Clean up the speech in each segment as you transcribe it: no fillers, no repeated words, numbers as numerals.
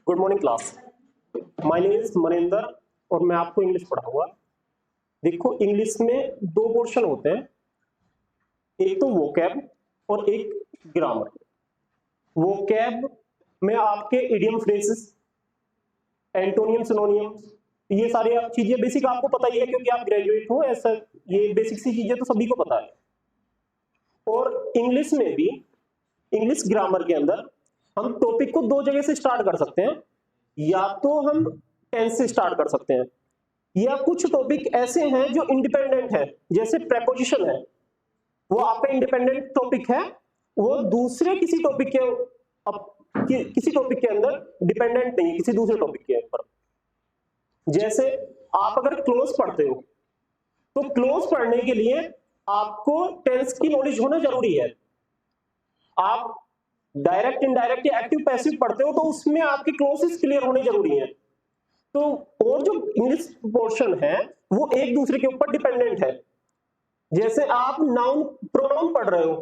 Good morning class. My name is Maninder और मैं आपको इंग्लिश पढ़ाऊंगा। देखो, इंग्लिश में दो पोर्शन होते हैं, एक तो वोकैब और एक ग्रामर। वोकैब में आपके इडियम फ्रेजेस, एंटोनियम, सिनोनियम, ये सारी चीजें बेसिक आपको पता ही है क्योंकि आप ग्रेजुएट हो। ऐसा ये बेसिक सी चीजें तो सभी को पता है। और इंग्लिश में भी, इंग्लिश ग्रामर के अंदर हम टॉपिक को दो जगह से स्टार्ट कर सकते हैं। या तो हम टेंस से स्टार्ट कर सकते हैं, या कुछ टॉपिक ऐसे हैं जो इंडिपेंडेंट है, जैसे प्रेपोजिशन है, वो आपका इंडिपेंडेंट टॉपिक है, वो दूसरे किसी टॉपिक के किसी टॉपिक के अंदर डिपेंडेंट नहीं है, किसी दूसरे टॉपिक के ऊपर। जैसे आप अगर क्लोज पढ़ते हो तो क्लोज पढ़ने के लिए आपको टेंस की नॉलेज होना जरूरी है। आप डायरेक्ट, इनडायरेक्ट या एक्टिव पैसिव पढ़ते हो तो उसमें आपके क्लोजेस क्लियर होने जरूरी है। तो और जो इंग्लिश पोर्शन है वो एक दूसरे के ऊपर डिपेंडेंट है। जैसे आप नाउन प्रोनाउन पढ़ रहे हो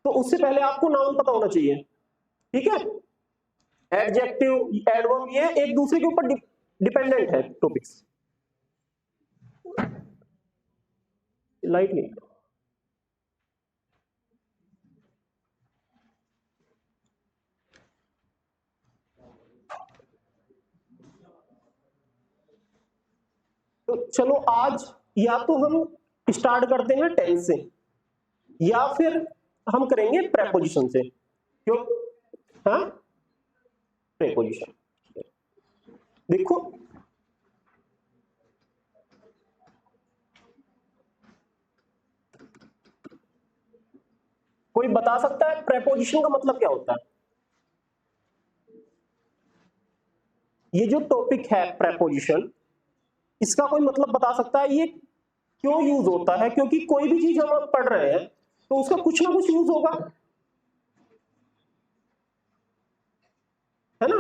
तो उससे पहले आपको नाउन पता होना चाहिए, ठीक है। एडजेक्टिव, एडवर्ब, ये एक दूसरे के ऊपर डिपेंडेंट है टॉपिक्स। लाइट नहीं, तो चलो आज या तो हम स्टार्ट करते हैं टेंस से या फिर हम करेंगे प्रेपोजिशन से। क्यों? हाँ, प्रेपोजिशन। देखो, कोई बता सकता है प्रेपोजिशन का मतलब क्या होता है? ये जो टॉपिक है प्रेपोजिशन, इसका कोई मतलब बता सकता है ये क्यों यूज होता है? क्योंकि कोई भी चीज हम पढ़ रहे हैं तो उसका कुछ ना कुछ यूज होगा, है ना।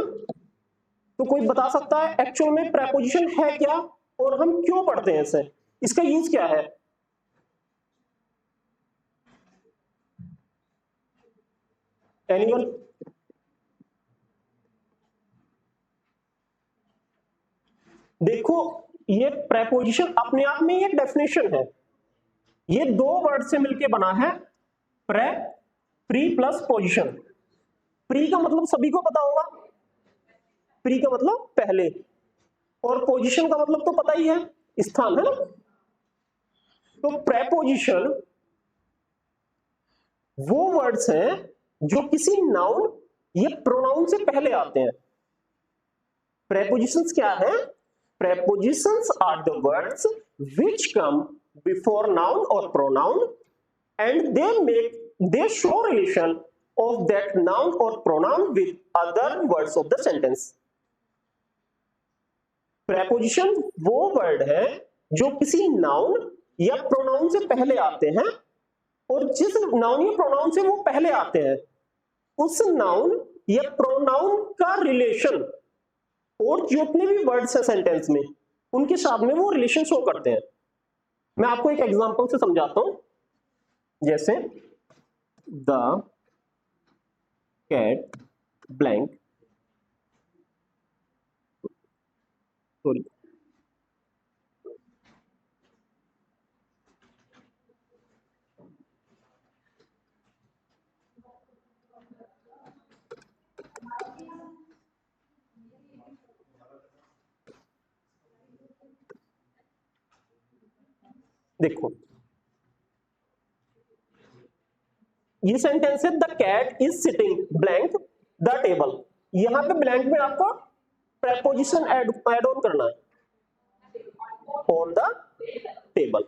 तो कोई बता सकता है एक्चुअल में प्रेपोजिशन है क्या और हम क्यों पढ़ते हैं इसे, इसका यूज क्या है? एनीवन? देखो, ये प्रेपोजिशन अपने आप में एक डेफिनेशन है। ये दो वर्ड से मिलके बना है, pre, pre plus position. Pre का मतलब सभी को पता होगा, प्री का मतलब पहले, और पोजीशन का मतलब तो पता ही है, स्थान, है ना। तो प्रेपोजिशन वो वर्ड्स हैं जो किसी नाउन या प्रोनाउन से पहले आते हैं। प्रेपोजिशंस क्या है? Prepositions are the words which come before noun और pronoun and they show relation of that noun or pronoun with other words of the sentence। Preposition वो वर्ड है जो किसी नाउन या प्रोनाउन से पहले आते हैं, और जिस नाउन या प्रोनाउन से वो पहले आते हैं उस नाउन या प्रोनाउन का रिलेशन, और जितने भी वर्ड्स हैं सेंटेंस में उनके साथ में वो रिलेशन शो करते हैं। मैं आपको एक एग्जांपल से समझाता हूं। जैसे द कैट ब्लैंक, सॉरी, देखो ये सेंटेंस है the cat is sitting blank the table. यहां पे ब्लैंक में आपको प्रेपोजिशन ऐड ऑन करना है, ऑन द टेबल।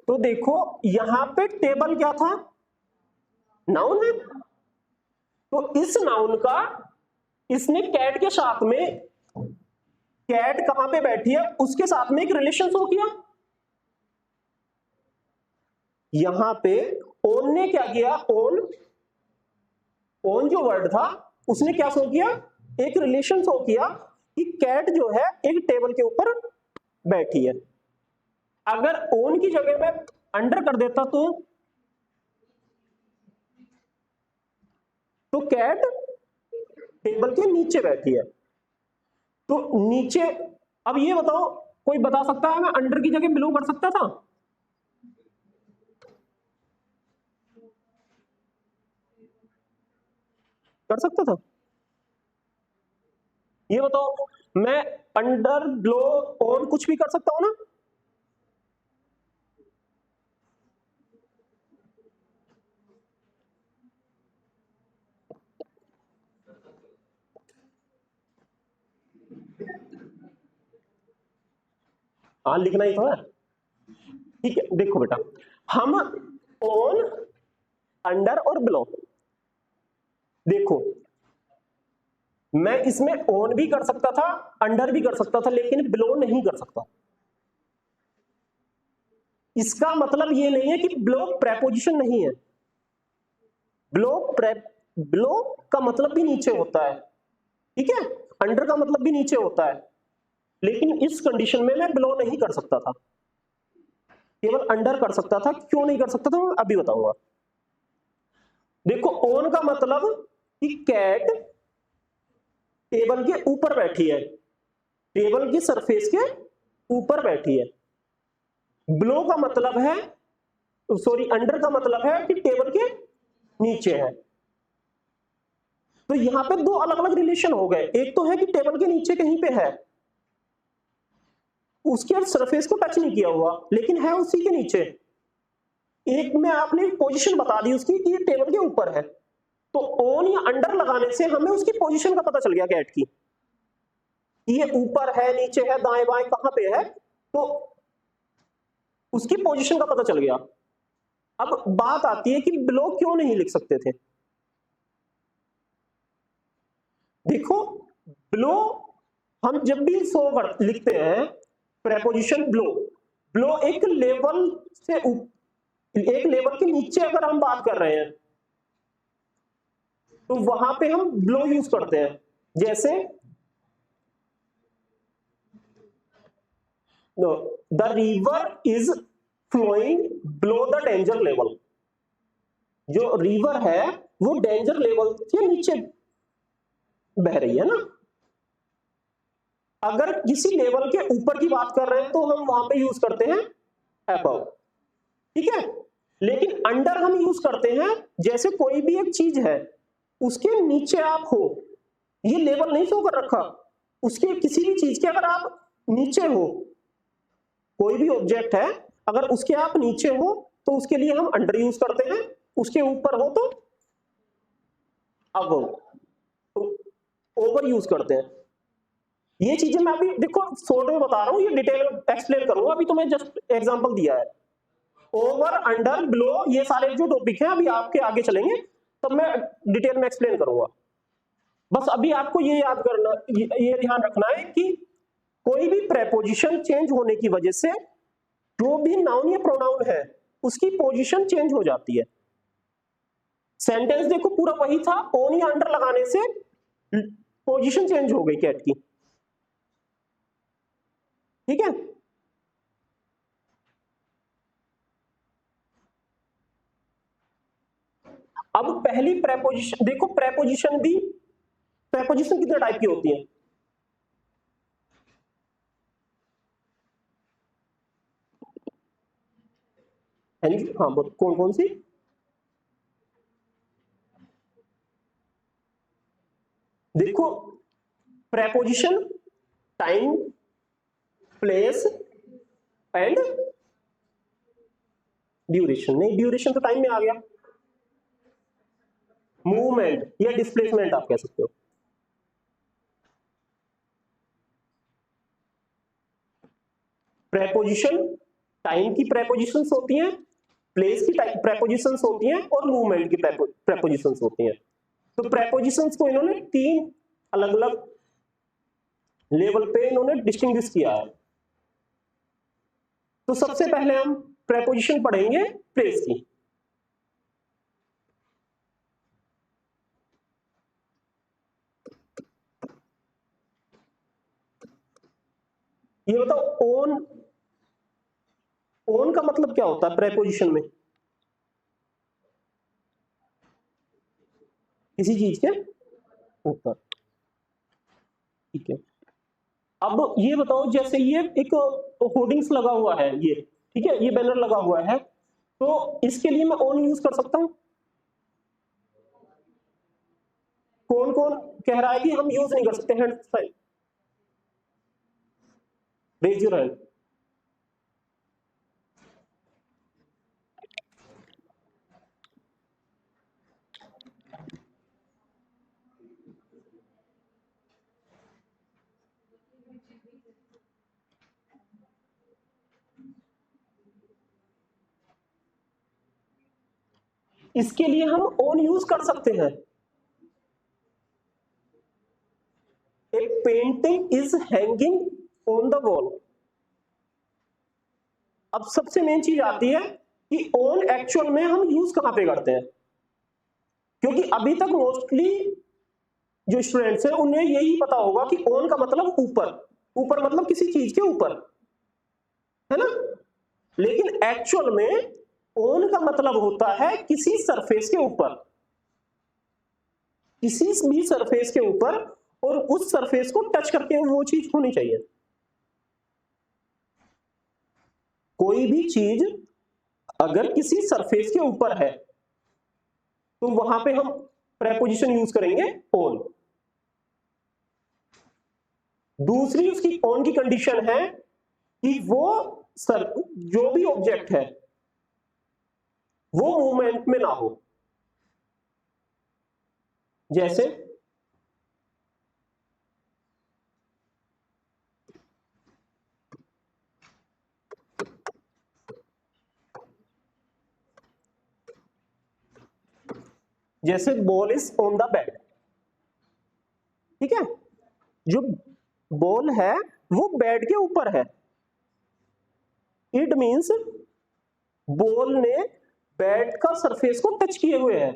तो देखो यहां पे टेबल क्या था? नाउन है। तो इस नाउन का इसने कैट के साथ में, कैट कहां पे बैठी है उसके साथ में एक रिलेशन शो किया। यहां पे ओन ने क्या किया? ओन जो वर्ड था उसने क्या शो किया? एक रिलेशन शो किया कि कैट जो है एक टेबल के ऊपर बैठी है। अगर ओन की जगह में अंडर कर देता तो कैट टेबल के नीचे बैठी है। तो नीचे, अब ये बताओ, कोई बता सकता है मैं अंडर की जगह बिलो कर सकता था? कर सकता था? ये बताओ, मैं अंडर, बिलो, ऑन कुछ भी कर सकता हूं ना? हाँ, लिखना ही तो है। ठीक है, देखो बेटा, हम ऑन, अंडर और बिलो, देखो मैं इसमें ऑन भी कर सकता था, अंडर भी कर सकता था, लेकिन बिलो नहीं कर सकता। इसका मतलब ये नहीं है कि बिलो प्रेपोजिशन नहीं है। बिलो का मतलब भी नीचे होता है, ठीक है, अंडर का मतलब भी नीचे होता है, लेकिन इस कंडीशन में मैं बिलो नहीं कर सकता था, केवल अंडर कर सकता था। क्यों नहीं कर सकता था मैं अभी बताऊंगा। देखो, ऑन का मतलब कि कैट टेबल के ऊपर बैठी है, टेबल की सरफेस के ऊपर बैठी है। बिलो का मतलब है, सॉरी, अंडर का मतलब है कि टेबल के नीचे है। तो यहां पे दो अलग अलग रिलेशन हो गए। एक तो है कि टेबल के नीचे कहीं पे है, उसके सरफेस को टच नहीं किया हुआ, लेकिन है उसी के नीचे। एक में आपने पोजीशन बता दी उसकी कि ये टेबल के ऊपर है, तो ऑन या अंडर लगाने से हमें उसकी पोजीशन का पता चल गया कैट की, ये ऊपर है, नीचे है, दाएं बाएं कहां पे है, तो उसकी पोजीशन का पता चल गया। अब बात आती है कि बिलो क्यों नहीं लिख सकते थे। देखो, बिलो हम जब भी लिखते हैं प्रेपोजिशन बिलो, बिलो एक लेवल से एक लेवल के नीचे अगर हम बात कर रहे हैं तो वहां पे हम बिलो यूज करते हैं। जैसे the river is flowing below the danger level, जो रिवर है वो डेंजर लेवल के नीचे बह रही है ना। अगर किसी लेवल के ऊपर की बात कर रहे हैं तो हम वहां पे यूज करते हैं अबव, ठीक है। लेकिन अंडर हम यूज करते हैं जैसे कोई भी एक चीज है उसके नीचे आप हो, ये लेवल नहीं शो कर रखा, उसके किसी भी चीज के अगर आप नीचे हो, कोई भी ऑब्जेक्ट है अगर उसके आप नीचे हो तो उसके लिए हम अंडर यूज करते हैं, उसके ऊपर हो तो अबव, तो ओवर यूज करते हैं। ये चीजें मैं अभी देखो शॉर्ट में बता रहा हूं, ये डिटेल एक्सप्लेन करूंगा, अभी तो मैं जस्ट एग्जांपल दिया है। ओवर, अंडर, बिलो, ये सारे जो टॉपिक हैं अभी आपके आगे चलेंगे तब मैं डिटेल में एक्सप्लेन करूंगा। बस अभी आपको ये याद करना, ये ध्यान रखना है कि कोई भी प्रेपोजिशन चेंज होने की वजह से जो भी नाउन या प्रोनाउन है उसकी पोजीशन चेंज हो जाती है। सेंटेंस देखो पूरा वही था, ऑन या अंडर लगाने से पोजीशन चेंज हो गई कैट की, ठीक है। अब पहली प्रेपोजिशन देखो, प्रेपोजिशन कितने टाइप की होती है? हाँ, कौन कौन सी? देखो, preposition time, place and duration. नहीं, ड्यूरेशन तो टाइम में आ गया। मूवमेंट या डिस्प्लेसमेंट आप कह सकते हो। प्रेपोजिशन टाइम की प्रेपोजिशंस होती हैं, प्लेस की प्रेपोजिशंस होती हैं और मूवमेंट की प्रेपोजिशंस होती हैं। तो प्रेपोजिशंस को इन्होंने तीन अलग अलग लेवल पे इन्होंने डिस्टिंग्विश किया है। तो सबसे पहले हम प्रेपोजिशन पढ़ेंगे प्लेस की। ये बताओ, ओन, ओन का मतलब क्या होता है प्रेपोजिशन में? किसी चीज के ऊपर। ठीक है, अब ये बताओ, जैसे ये एक होर्डिंग्स लगा हुआ है, ये ठीक है, ये बैनर लगा हुआ है, तो इसके लिए मैं ऑन यूज कर सकता हूं? कौन कौन कह रहा है कि हम यूज नहीं कर सकते? Hand sign, raise your hand. इसके लिए हम ऑन यूज कर सकते हैं। A painting is hanging on the wall. अब सबसे मेन चीज आती है कि ऑन एक्चुअल में हम यूज कहां पे करते हैं, क्योंकि अभी तक मोस्टली जो स्टूडेंट्स हैं उन्हें यही पता होगा कि ऑन का मतलब ऊपर, ऊपर मतलब किसी चीज के ऊपर, है ना। लेकिन एक्चुअल में ऑन का मतलब होता है किसी सरफेस के ऊपर, किसी भी सरफेस के ऊपर, और उस सरफेस को टच करके वो चीज होनी चाहिए। कोई भी चीज अगर किसी सरफेस के ऊपर है तो वहां पे हम प्रेपोजिशन यूज करेंगे ऑन। दूसरी उसकी ऑन की कंडीशन है कि वो सर जो भी ऑब्जेक्ट है वो मूवमेंट में ना हो। जैसे जैसे ball is on the bed, ठीक है, जो बॉल है वो बेड के ऊपर है। इट मींस बॉल ने बेड का सरफेस को टच किए हुए है,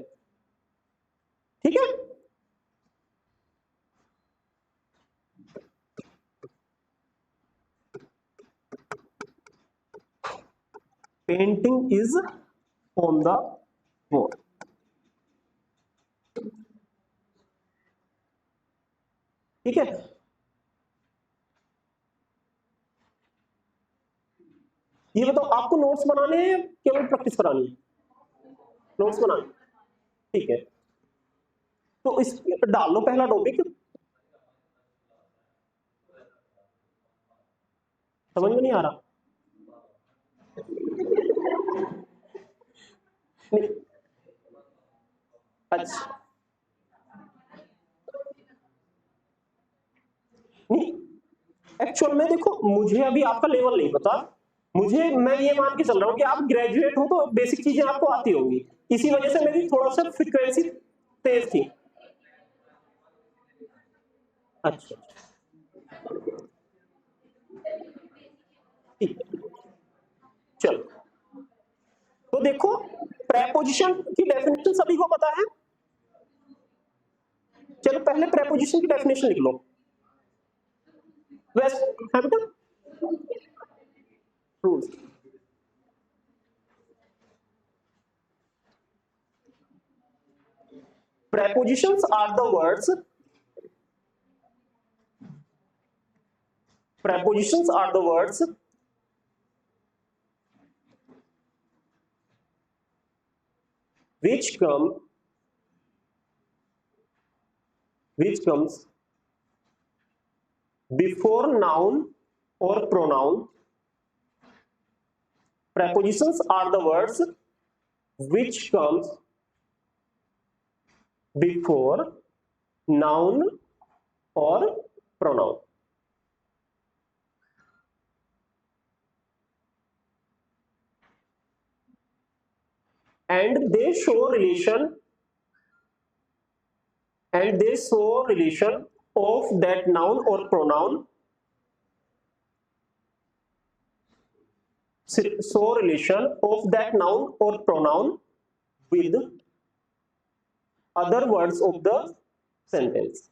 ठीक है। Painting is on the wall, ठीक है। ये बताओ, आपको नोट्स बनाने हैं या केवल प्रैक्टिस करानी है? नोट्स बनाने, ठीक है। तो इस डाल लो पहला टॉपिक, समझ में नहीं आ रहा? नहीं, अच्छा, नहीं, एक्चुअल में देखो, मुझे अभी आपका लेवल नहीं पता। मुझे, मैं ये मान के चल रहा हूँ कि आप ग्रेजुएट हो तो बेसिक चीजें आपको आती होंगी, इसी वजह से मेरी थोड़ा सा फ्रीक्वेंसी तेज थी। अच्छा, ठीक है, चलो। तो देखो, प्रेपोजिशन की डेफिनेशन सभी को पता है। चलो पहले प्रेपोजिशन की डेफिनेशन लिख लो। वेस्ट है बेटा, rules. Prepositions are the words. Prepositions are the words which comes before noun or pronoun. Prepositions are the words which comes before noun or pronoun. And they show relation of that noun or pronoun, show relation of that noun or pronoun with other words of the sentence.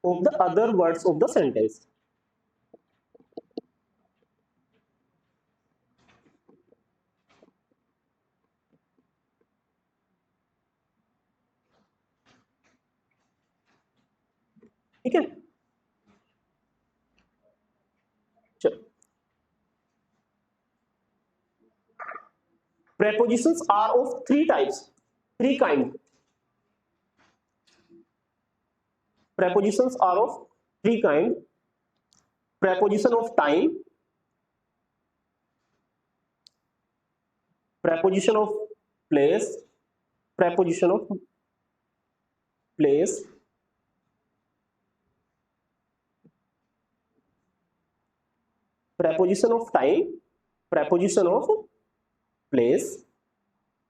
Of the other words of the sentence. ठीक है, चलो। prepositions are of three types, three kind. Prepositions are of three kind. Preposition of time, preposition of place, preposition of place, preposition of time, preposition of place,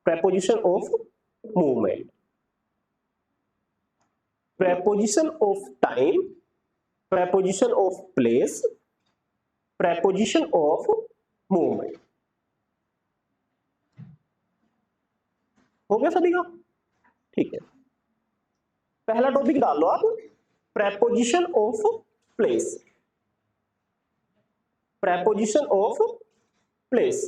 preposition of movement. Preposition of time, preposition of place, preposition of movement. हो गया सभी का? ठीक है, पहला topic डाल लो आप, preposition of place. Preposition of place.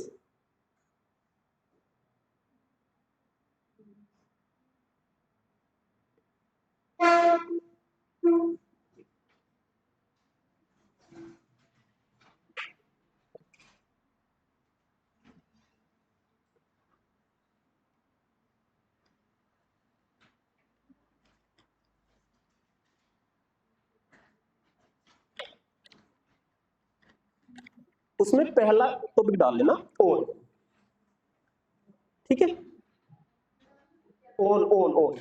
उसमें पहला टॉपिक डाल लेना ऑन, ठीक है, ऑन ऑन ऑन।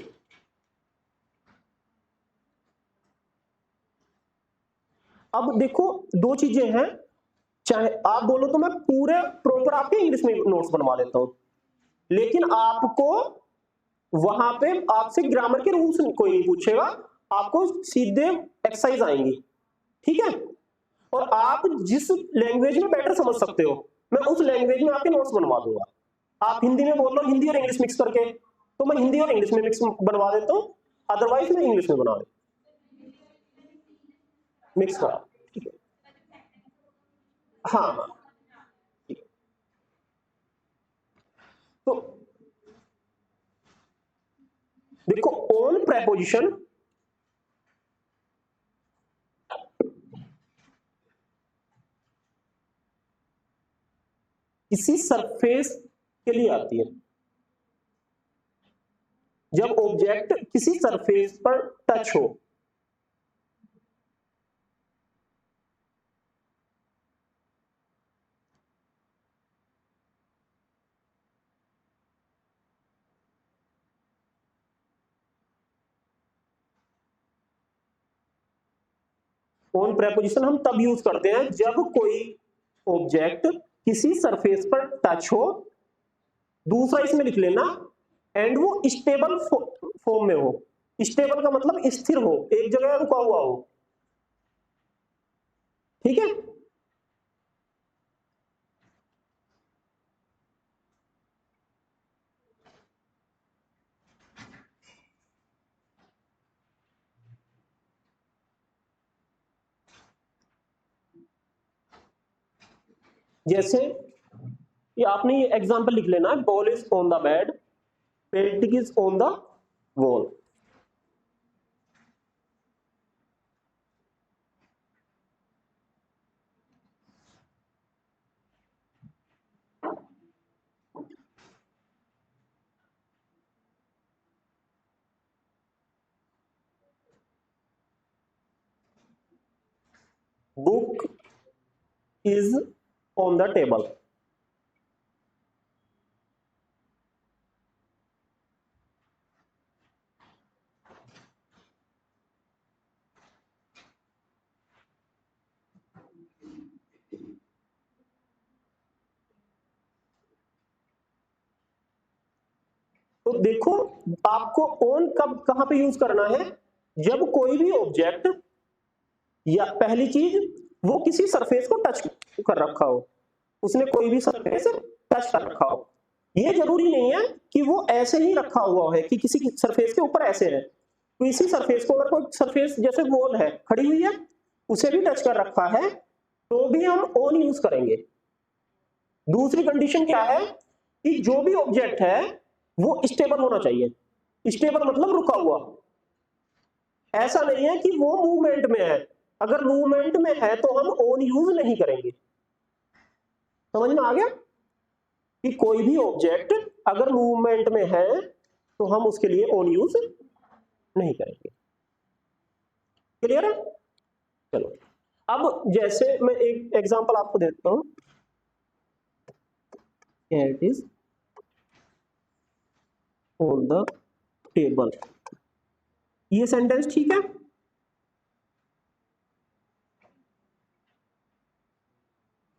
अब देखो दो चीजें हैं, चाहे आप बोलो तो मैं पूरे प्रॉपर आपके इंग्लिश में नोट्स बनवा देता हूं, लेकिन आपको वहां पे आपसे ग्रामर के रूल्स कोई नहीं पूछेगा, आपको सीधे एक्सरसाइज आएंगी, ठीक है, और आप जिस लैंग्वेज में बेटर समझ सकते हो मैं उस लैंग्वेज में आपके नोट्स बनवा दूंगा। आप हिंदी में बोल लो, हिंदी और इंग्लिश मिक्स करके, तो मैं हिंदी और इंग्लिश में मिक्स बनवा देता हूं, अदरवाइज मैं इंग्लिश में बना देता, मिक्स करा, ठीक है, हाँ, तो देखो ऑन प्रेपोजिशन किसी सरफेस के लिए आती है, जब ऑब्जेक्ट किसी सरफेस पर टच हो, ऑन प्रेपोजिशन हम तब यूज करते हैं जब कोई ऑब्जेक्ट किसी सरफेस पर टच हो, दूसरा इसमें लिख लेना, एंड वो स्टेबल फॉर्म में हो। स्टेबल का मतलब स्थिर हो, एक जगह रुका हुआ हो, ठीक है, जैसे ये आपने ये एग्जांपल लिख लेना, ball is on the bed, painting is on the wall. Book is on the table, तो देखो आपको ऑन कब कहां पे यूज करना है, जब कोई भी ऑब्जेक्ट, या पहली चीज वो किसी सरफेस को टच कर रखा हो, उसने कोई भी सरफेस टच कर रखा हो। ये जरूरी नहीं है कि वो ऐसे ही रखा हुआ है कि किसी सरफेस के ऊपर ऐसे है, तो इसी सरफेस को अगर कोई सरफेस जैसे वॉल है खड़ी हुई है उसे भी टच कर रखा है तो भी हम ऑन यूज करेंगे। दूसरी कंडीशन क्या है कि जो भी ऑब्जेक्ट है वो स्टेबल होना चाहिए, स्टेबल मतलब रुका हुआ, ऐसा नहीं है कि वो मूवमेंट में है, अगर मूवमेंट में है तो हम ऑन यूज नहीं करेंगे। समझ में आ गया कि कोई भी ऑब्जेक्ट अगर मूवमेंट में है तो हम उसके लिए ऑन यूज नहीं करेंगे। क्लियर है? चलो, अब जैसे मैं एक एग्जांपल आपको देता हूं, cat is on the table. ये सेंटेंस ठीक है?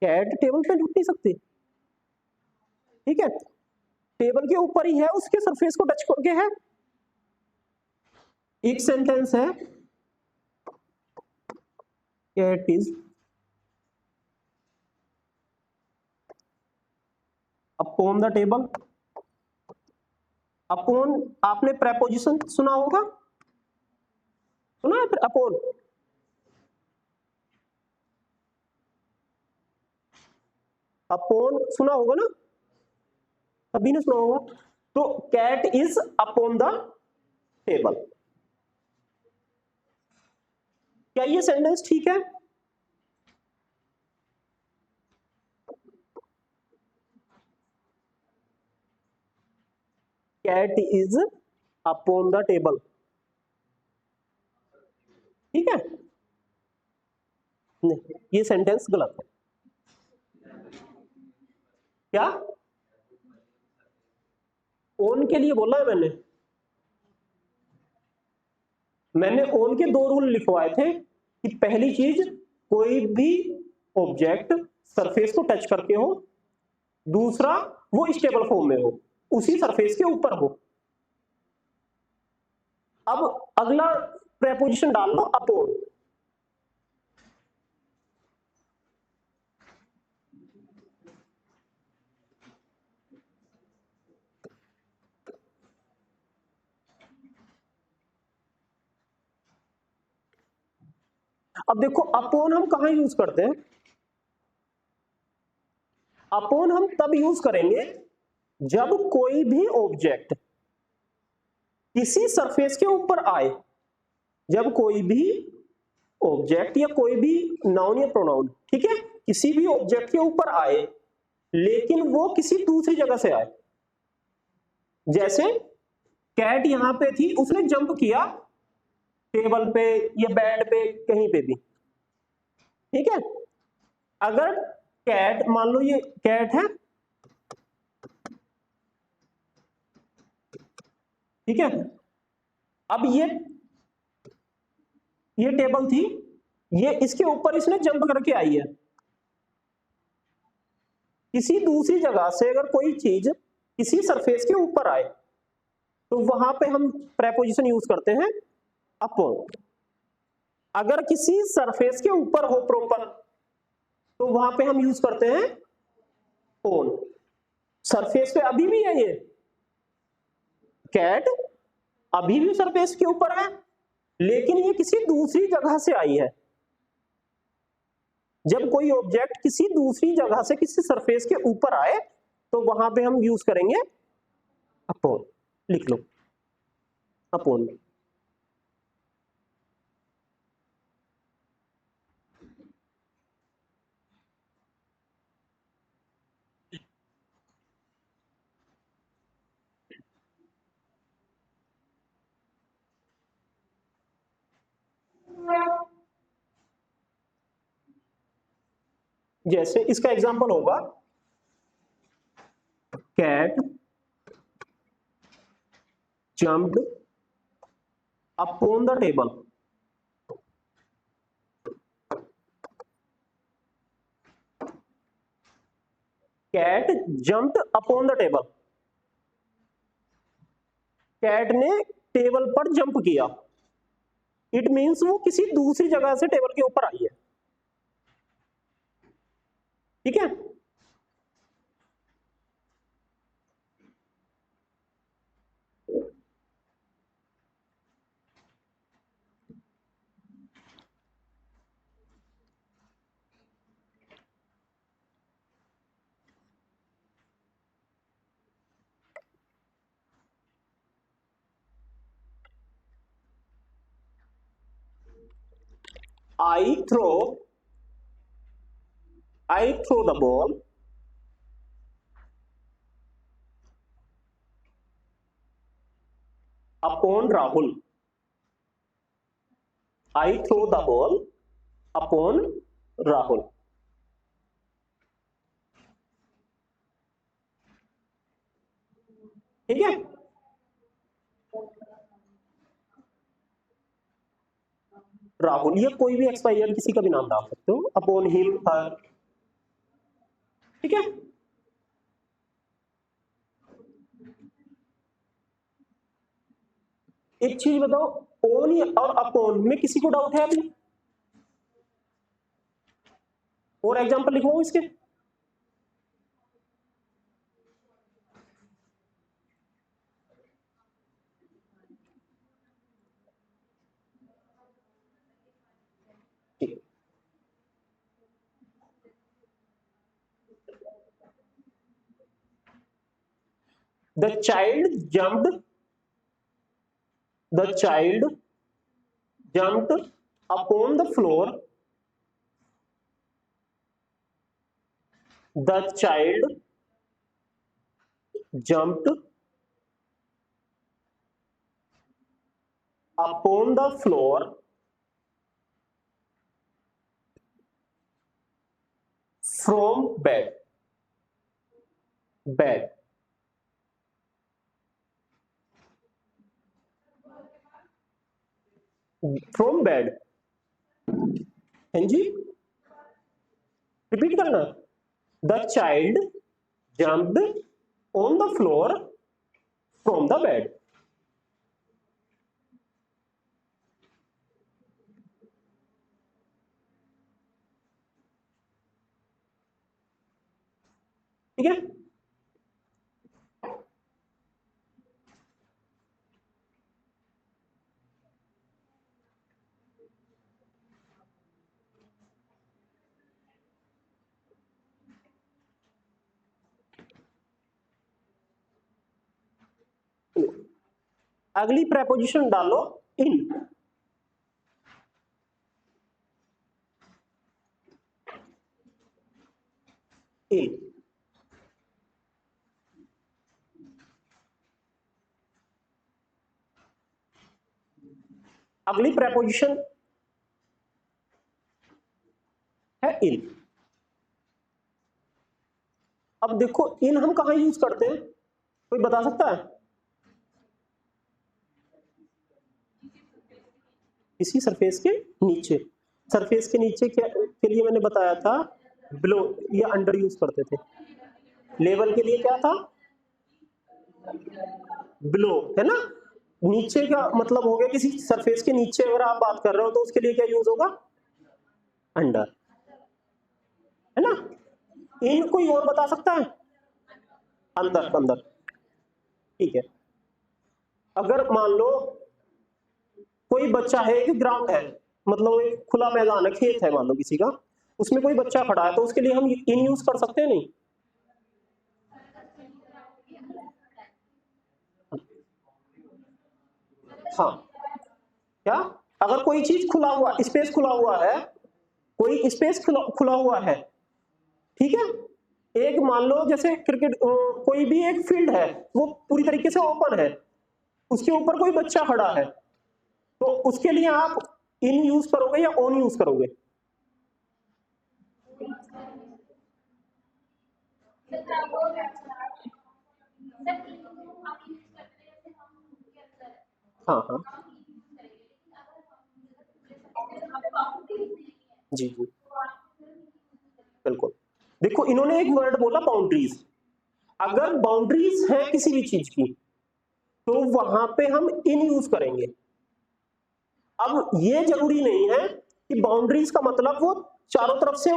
कैट टेबल पे उठ नहीं सकती, ठीक है, टेबल के ऊपर ही है, उसके सरफेस को टच करके है। एक सेंटेंस है cat is upon the table. Upon आपने प्रेपोजिशन सुना होगा, सुना है अपॉन? अपॉन सुना होगा ना, सभी ने सुना होगा। तो cat is upon the table, क्या ये सेंटेंस ठीक है? Cat is upon the table, ठीक है? नहीं, ये सेंटेंस गलत है। क्या ओन के लिए बोला है मैंने ओन के दो रूल लिखवाए थे कि पहली चीज, कोई भी ऑब्जेक्ट सरफेस को टच करके हो, दूसरा वो स्टेबल फॉर्म में हो, उसी सरफेस के ऊपर हो। अब अगला प्रेपोजिशन डाल लो अपॉन। अब देखो अपॉन हम कहां यूज करते हैं? अपॉन हम तब यूज करेंगे जब कोई भी ऑब्जेक्ट किसी सरफेस के ऊपर आए। जब कोई भी ऑब्जेक्ट या कोई भी नाउन या प्रोनाउन, ठीक है, किसी भी ऑब्जेक्ट के ऊपर आए लेकिन वो किसी दूसरी जगह से आए। जैसे कैट यहां पे थी, उसने जंप किया टेबल पे या बेड पे, कहीं पे भी, ठीक है। अगर कैट, मान लो ये कैट है, ठीक है, अब ये टेबल थी, ये इसके ऊपर इसने जंप करके आई है। किसी दूसरी जगह से अगर कोई चीज किसी सरफेस के ऊपर आए तो वहां पे हम प्रेपोजिशन यूज करते हैं अपॉन। अगर किसी सरफेस के ऊपर हो प्रॉपर तो वहां पे हम यूज करते हैं ऑन। सरफेस पे अभी भी है ये कैट, अभी भी सरफेस के ऊपर है, लेकिन ये किसी दूसरी जगह से आई है। जब कोई ऑब्जेक्ट किसी दूसरी जगह से किसी सरफेस के ऊपर आए तो वहां पे हम यूज करेंगे अपॉन। लिख लो अपॉन। जैसे इसका एग्जांपल होगा cat jumped upon the table. Cat jumped upon the table, cat ने टेबल पर जंप किया। इट मींस वो किसी दूसरी जगह से टेबल के ऊपर आई है, ठीक है। I throw the ball upon Rahul. I throw the ball upon Rahul. ठीक है, राहुल, ये कोई भी एक्सपायर किसी का भी नाम डाल सकते हो, अपॉन हिम, हर, ठीक है। एक चीज बताओ, ओन और अपॉन में किसी को डाउट है अभी? और एग्जांपल लिखवाओ इसके। The child jumped upon the floor. The child jumped upon the floor from bed. From bed. हाँ जी, रिपीट करना। The child jumped on the floor from the bed. ठीक है, अगली प्रेपोजिशन डालो इन। अगली प्रेपोजिशन है इन। अब देखो इन हम कहां यूज करते हैं, कोई बता सकता है? इसी सरफेस के नीचे। सरफेस के नीचे के लिए मैंने बताया था बिलो या अंडर यूज करते थे। लेवल के लिए क्या था? बिलो, है ना। नीचे का मतलब हो गया किसी सरफेस के नीचे अगर आप बात कर रहे हो तो उसके लिए क्या यूज होगा? अंडर, है ना। इन कोई और बता सकता है? अंदर। ठीक है, अगर मान लो कोई बच्चा है, एक ग्राउंड है, मतलब एक खुला मैदान है, खेत है मान लो किसी का, उसमें कोई बच्चा खड़ा है, तो उसके लिए हम इन यूज कर सकते हैं नहीं? हाँ, क्या? अगर कोई चीज खुला हुआ, स्पेस खुला हुआ है, कोई स्पेस खुला हुआ है, ठीक है। एक मान लो जैसे क्रिकेट, कोई भी एक फील्ड है वो पूरी तरीके से ओपन है, उसके ऊपर कोई बच्चा खड़ा है, तो उसके लिए आप इन यूज करोगे या ऑन यूज करोगे? हाँ हाँ, जी जी, बिल्कुल। देखो इन्होंने एक वर्ड बोला बाउंड्रीज। अगर बाउंड्रीज है किसी भी चीज की तो वहां पे हम इन यूज करेंगे। अब ये जरूरी नहीं है कि बाउंड्रीज का मतलब वो चारों तरफ से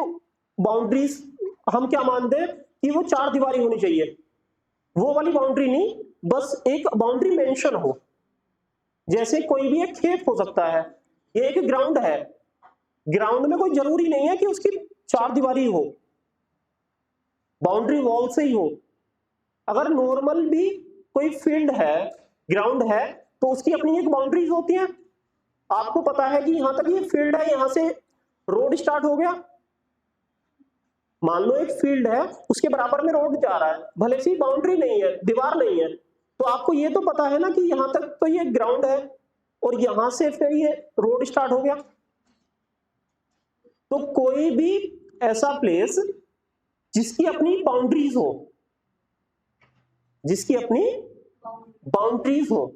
बाउंड्रीज हम क्या मानते हैं कि वो चार दीवारी होनी चाहिए, वो वाली बाउंड्री नहीं, बस एक बाउंड्री मेंशन हो। जैसे कोई भी एक खेत हो सकता है, ये एक ग्राउंड है, ग्राउंड में कोई जरूरी नहीं है कि उसकी चार दीवारी हो, बाउंड्री वॉल से ही हो। अगर नॉर्मल भी कोई फील्ड है, ग्राउंड है, तो उसकी अपनी एक बाउंड्रीज होती है। आपको पता है कि यहां तक ये फील्ड है, यहां से रोड स्टार्ट हो गया, मान लो एक फील्ड है, उसके बराबर में रोड जा रहा है, भले से बाउंड्री नहीं है, दीवार नहीं है, तो आपको ये तो पता है ना कि यहां तक तो ये ग्राउंड है और यहां से फिर ये रोड स्टार्ट हो गया। तो कोई भी ऐसा प्लेस जिसकी अपनी बाउंड्रीज हो, जिसकी अपनी बाउंड्रीज हो,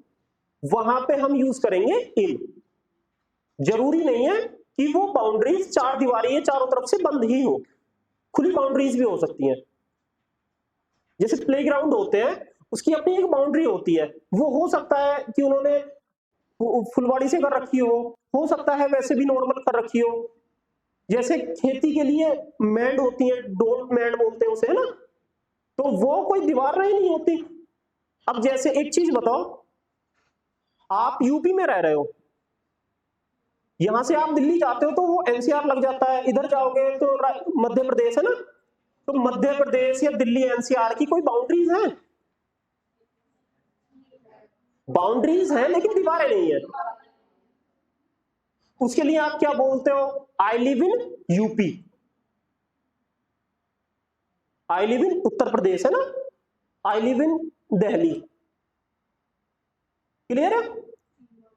वहां पे हम यूज करेंगे इन। जरूरी नहीं है कि वो बाउंड्रीज चार दीवारी है, चारों तरफ से बंद ही हो, खुली बाउंड्रीज भी हो सकती हैं। जैसे प्लेग्राउंड होते हैं, उसकी अपनी एक बाउंड्री होती है, वो हो सकता है कि उन्होंने फुलवाड़ी से कर रखी हो सकता है वैसे भी नॉर्मल कर रखी हो। जैसे खेती के लिए मैंड होती है, डोल मैंड बोलते हैं उसे, है ना, तो वो कोई दीवार नहीं होती। अब जैसे एक चीज बताओ, आप यूपी में रह रहे हो, यहां से आप दिल्ली जाते हो तो वो एनसीआर लग जाता है, इधर जाओगे तो मध्य प्रदेश है ना, तो मध्य प्रदेश या दिल्ली एनसीआर की कोई बाउंड्रीज है? बाउंड्रीज है लेकिन दीवारें नहीं है। उसके लिए आप क्या बोलते हो? I live in UP, I live in Uttar Pradesh, है ना, I live in Delhi. Clear है?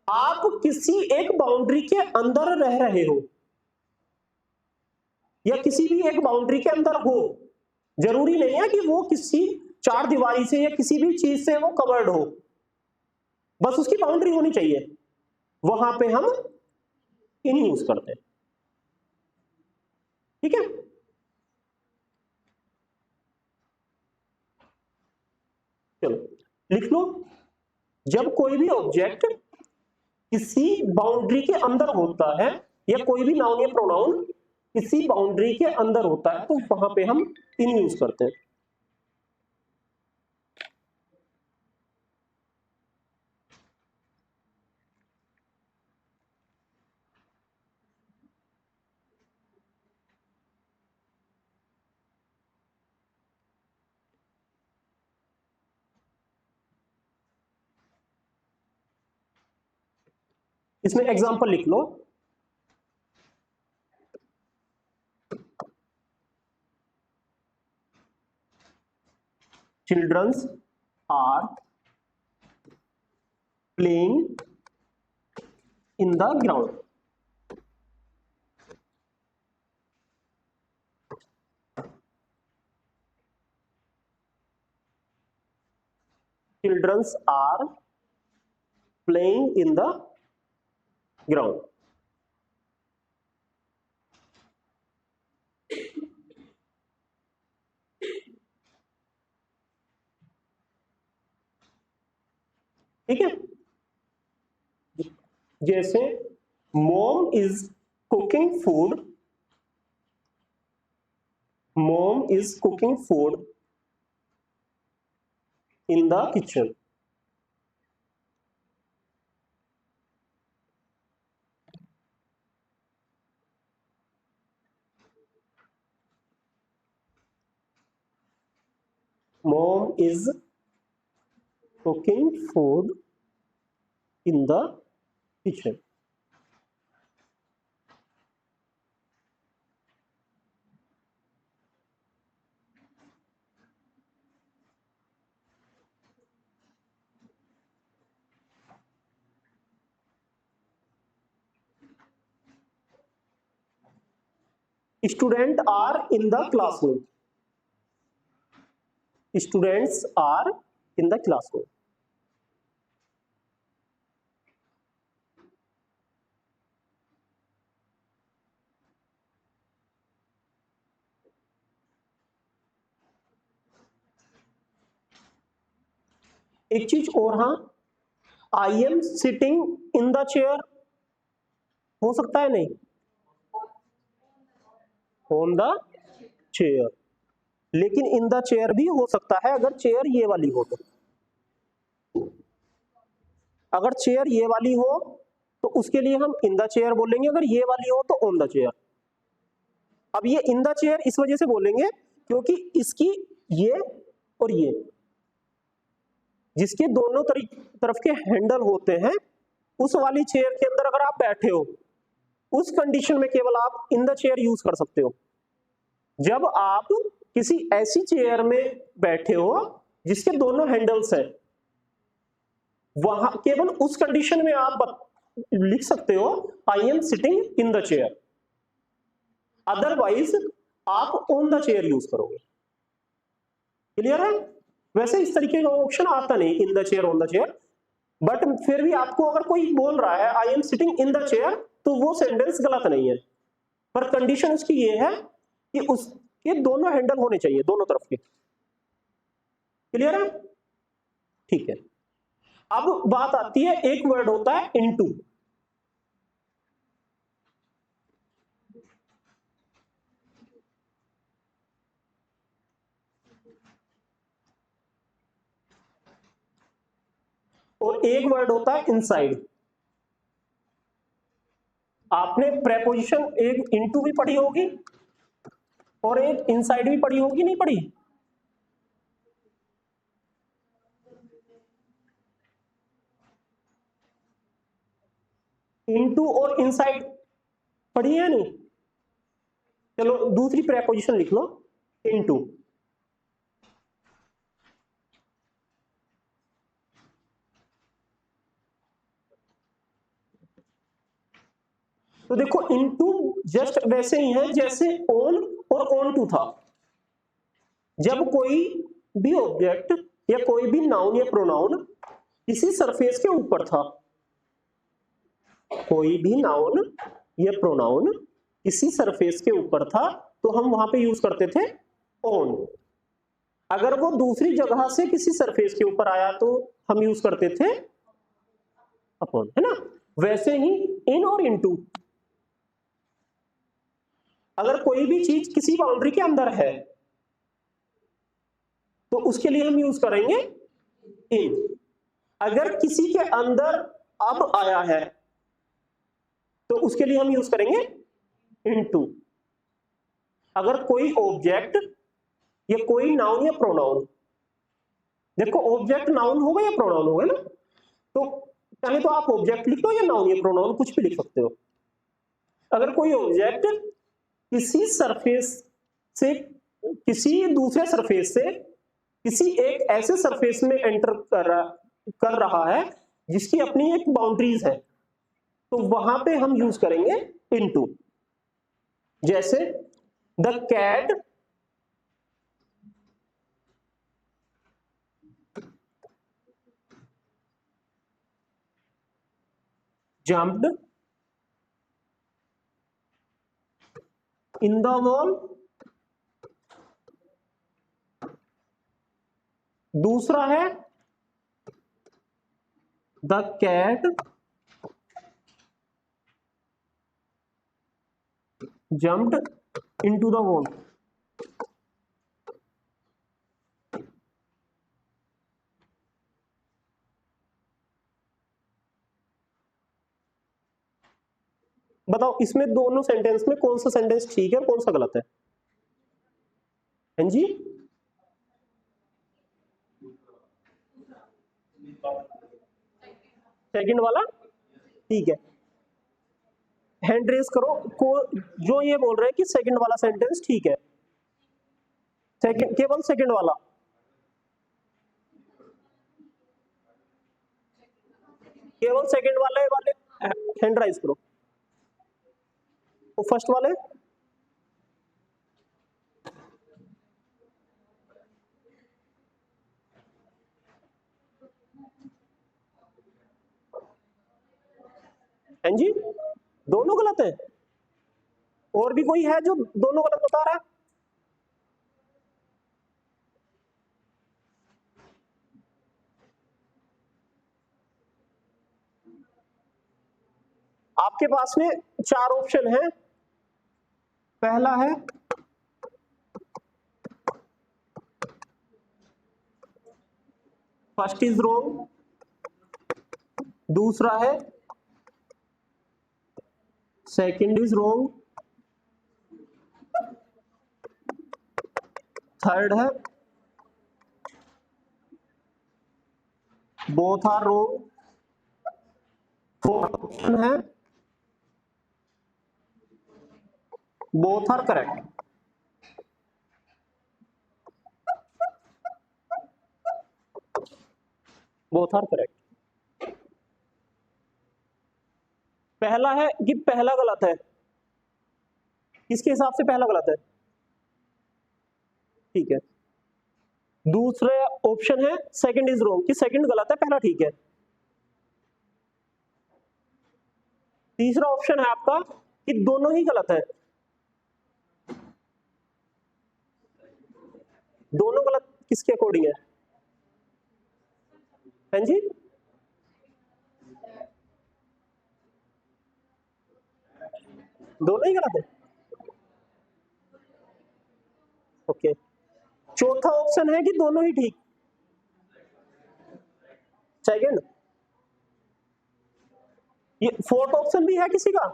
आप किसी एक बाउंड्री के अंदर रह रहे हो या किसी भी एक बाउंड्री के अंदर हो, जरूरी नहीं है कि वो किसी चार दीवारी से या किसी भी चीज से वो कवर्ड हो, बस उसकी बाउंड्री होनी चाहिए, वहां पे हम इन यूज करते हैं। ठीक है, चलो लिख लो, जब कोई भी ऑब्जेक्ट किसी बाउंड्री के अंदर होता है या कोई भी नाउन या प्रोनाउन किसी बाउंड्री के अंदर होता है तो वहां पे हम इन यूज करते हैं। इसमें एग्जांपल लिख लो, childrens are playing in the ground. Childrens are playing in the ground. ठीक है, जैसे mom is cooking food, mom is cooking food in the kitchen. Mom is cooking food in the kitchen. Students are in the classroom. Students are in the classroom. एक चीज और, हाँ, आई am sitting in the chair हो सकता है? नहीं, on the chair, लेकिन in the chair भी हो सकता है अगर चेयर ये वाली हो तो। अगर चेयर ये वाली हो तो उसके लिए हम इन द चेयर बोलेंगे, अगर ये वाली हो तो ऑन द चेयर। अब ये इन द चेयर इस वजह से बोलेंगे क्योंकि इसकी ये और ये जिसके दोनों तरफ के हैंडल होते हैं, उस वाली चेयर के अंदर अगर आप बैठे हो उस कंडीशन में केवल आप इन द चेयर यूज कर सकते हो। जब आप किसी ऐसी चेयर में बैठे हो जिसके दोनों हैंडल्स है, वहां केवल उस कंडीशन में आप लिख सकते हो आई am sitting in the chair, otherwise आप ऑन द चेयर यूज करोगे। क्लियर है? वैसे इस तरीके का ऑप्शन आता नहीं in the chair on the chair, but फिर भी आपको अगर कोई बोल रहा है आई am sitting in the chair तो वो सेंटेंस गलत नहीं है, पर कंडीशन उसकी ये है कि उसके दोनों हैंडल होने चाहिए, दोनों तरफ के। क्लियर है? ठीक है। अब बात आती है, एक वर्ड होता है इनटू। और एक वर्ड होता है इनसाइड। आपने प्रेपोजिशन एक इनटू भी पढ़ी होगी और एक इनसाइड भी पढ़ी होगी, नहीं पढ़ी? इनटू और इनसाइड पढ़ी है नहीं? चलो दूसरी प्रेपोजिशन लिख लो, इनटू। तो देखो इनटू जस्ट वैसे ही है जैसे ऑन और ऑन टू था। जब कोई भी ऑब्जेक्ट या कोई भी नाउन या प्रोनाउन किसी सरफेस के ऊपर था, कोई भी नाउन या प्रोनाउन किसी सरफेस के ऊपर था तो हम वहां पे यूज करते थे ऑन। अगर वो दूसरी जगह से किसी सरफेस के ऊपर आया तो हम यूज करते थे अपॉन, है ना? वैसे ही इन और इनटू, अगर कोई भी चीज किसी बाउंड्री के अंदर है तो उसके लिए हम यूज करेंगे इन। अगर किसी के अंदर अब आया है तो उसके लिए हम यूज करेंगे इनटू। अगर कोई ऑब्जेक्ट या कोई नाउन या प्रोनाउन, देखो ऑब्जेक्ट नाउन होगा या प्रोनाउन होगा ना, तो चाहे तो आप ऑब्जेक्ट लिख दो या नाउन या प्रोनाउन कुछ भी लिख सकते हो। अगर कोई ऑब्जेक्ट किसी सरफेस से किसी दूसरे सरफेस से किसी एक ऐसे सरफेस में एंटर कर रहा है जिसकी अपनी एक बाउंड्रीज है, तो वहां पे हम यूज करेंगे इनटू। जैसे the cat jumped in the wall। दूसरा है the cat jumped into the wall। बताओ इसमें दोनों सेंटेंस में कौन सा सेंटेंस ठीक है और कौन सा गलत है? हाँ जी, सेकंड वाला ठीक है। हैंड रेस करो को जो ये बोल रहे हैं कि सेकंड वाला सेंटेंस ठीक है। सेकंड, केवल सेकंड वाला। केवल सेकंड वाले वाले हैंड राइज करो। तो फर्स्ट वाले हाँ जी, दोनों गलत है। और भी कोई है जो दोनों गलत बता रहा है? आपके पास में चार ऑप्शन है। पहला है फर्स्ट इज रॉन्ग, दूसरा है सेकंड इज रॉन्ग, थर्ड है both are wrong, fourth option है both are correct. Both are correct. पहला है कि पहला गलत है, किसके हिसाब से पहला गलत है? ठीक है। दूसरा ऑप्शन है सेकंड इज रॉन्ग, कि सेकंड गलत है, पहला ठीक है। तीसरा ऑप्शन है आपका कि दोनों ही गलत है। दोनों गलत किसके अकॉर्डिंग है? हाँ जी, दोनों ही गलत है। ओके। चौथा ऑप्शन है कि दोनों ही ठीक। सेकंड। ये फोर्थ ऑप्शन भी है किसी का?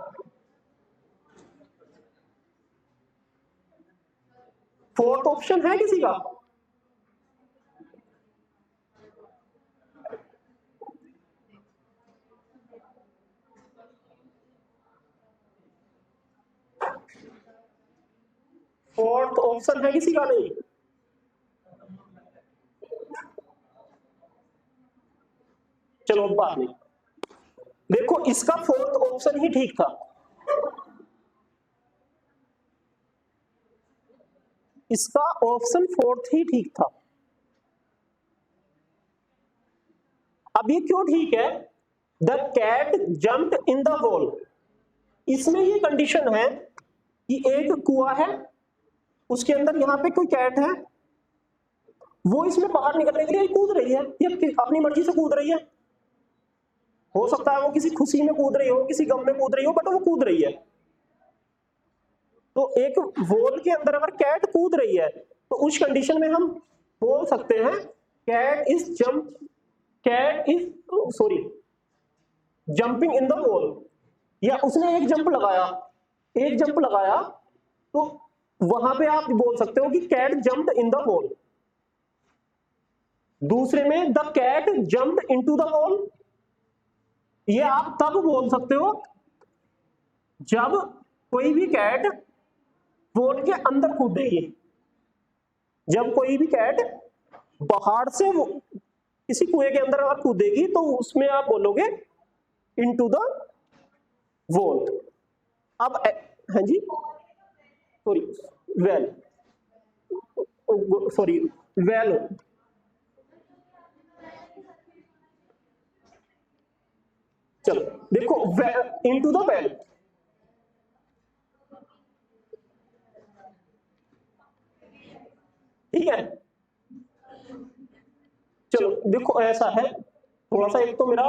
फोर्थ ऑप्शन है किसी का? फोर्थ ऑप्शन है किसी का? नहीं। चलो बात नहीं। देखो इसका फोर्थ ऑप्शन ही ठीक था। इसका ऑप्शन फोर्थ ही ठीक था। अब ये क्यों ठीक है? The cat jumped in the wall. इसमें ये कंडीशन है कि एक कुआं है, उसके अंदर यहां पे कोई कैट है, वो इसमें बाहर निकलने के लिए कूद रही है, ये अपनी मर्जी से कूद रही है। हो सकता है वो किसी खुशी में कूद रही हो, किसी गम में कूद रही हो, बट वो कूद रही है। तो एक वॉल के अंदर अगर कैट कूद रही है तो उस कंडीशन में हम बोल सकते हैं cat is sorry jumping in the wall. या उसने एक जंप लगाया तो वहां पे आप बोल सकते हो कि cat jumped in the wall. दूसरे में the cat jumped into the wall, ये आप तब बोल सकते हो जब कोई भी कैट वॉल के अंदर कूदेगी। जब कोई भी कैट बाहर से किसी कुएं के अंदर अगर कूदेगी तो उसमें आप बोलोगे इनटू द वॉल। अब हाँ जी, सॉरी वेल, सॉरी वेल, चलो देखो इनटू द वेल। ठीक है, चलो देखो ऐसा है, थोड़ा सा एक तो मेरा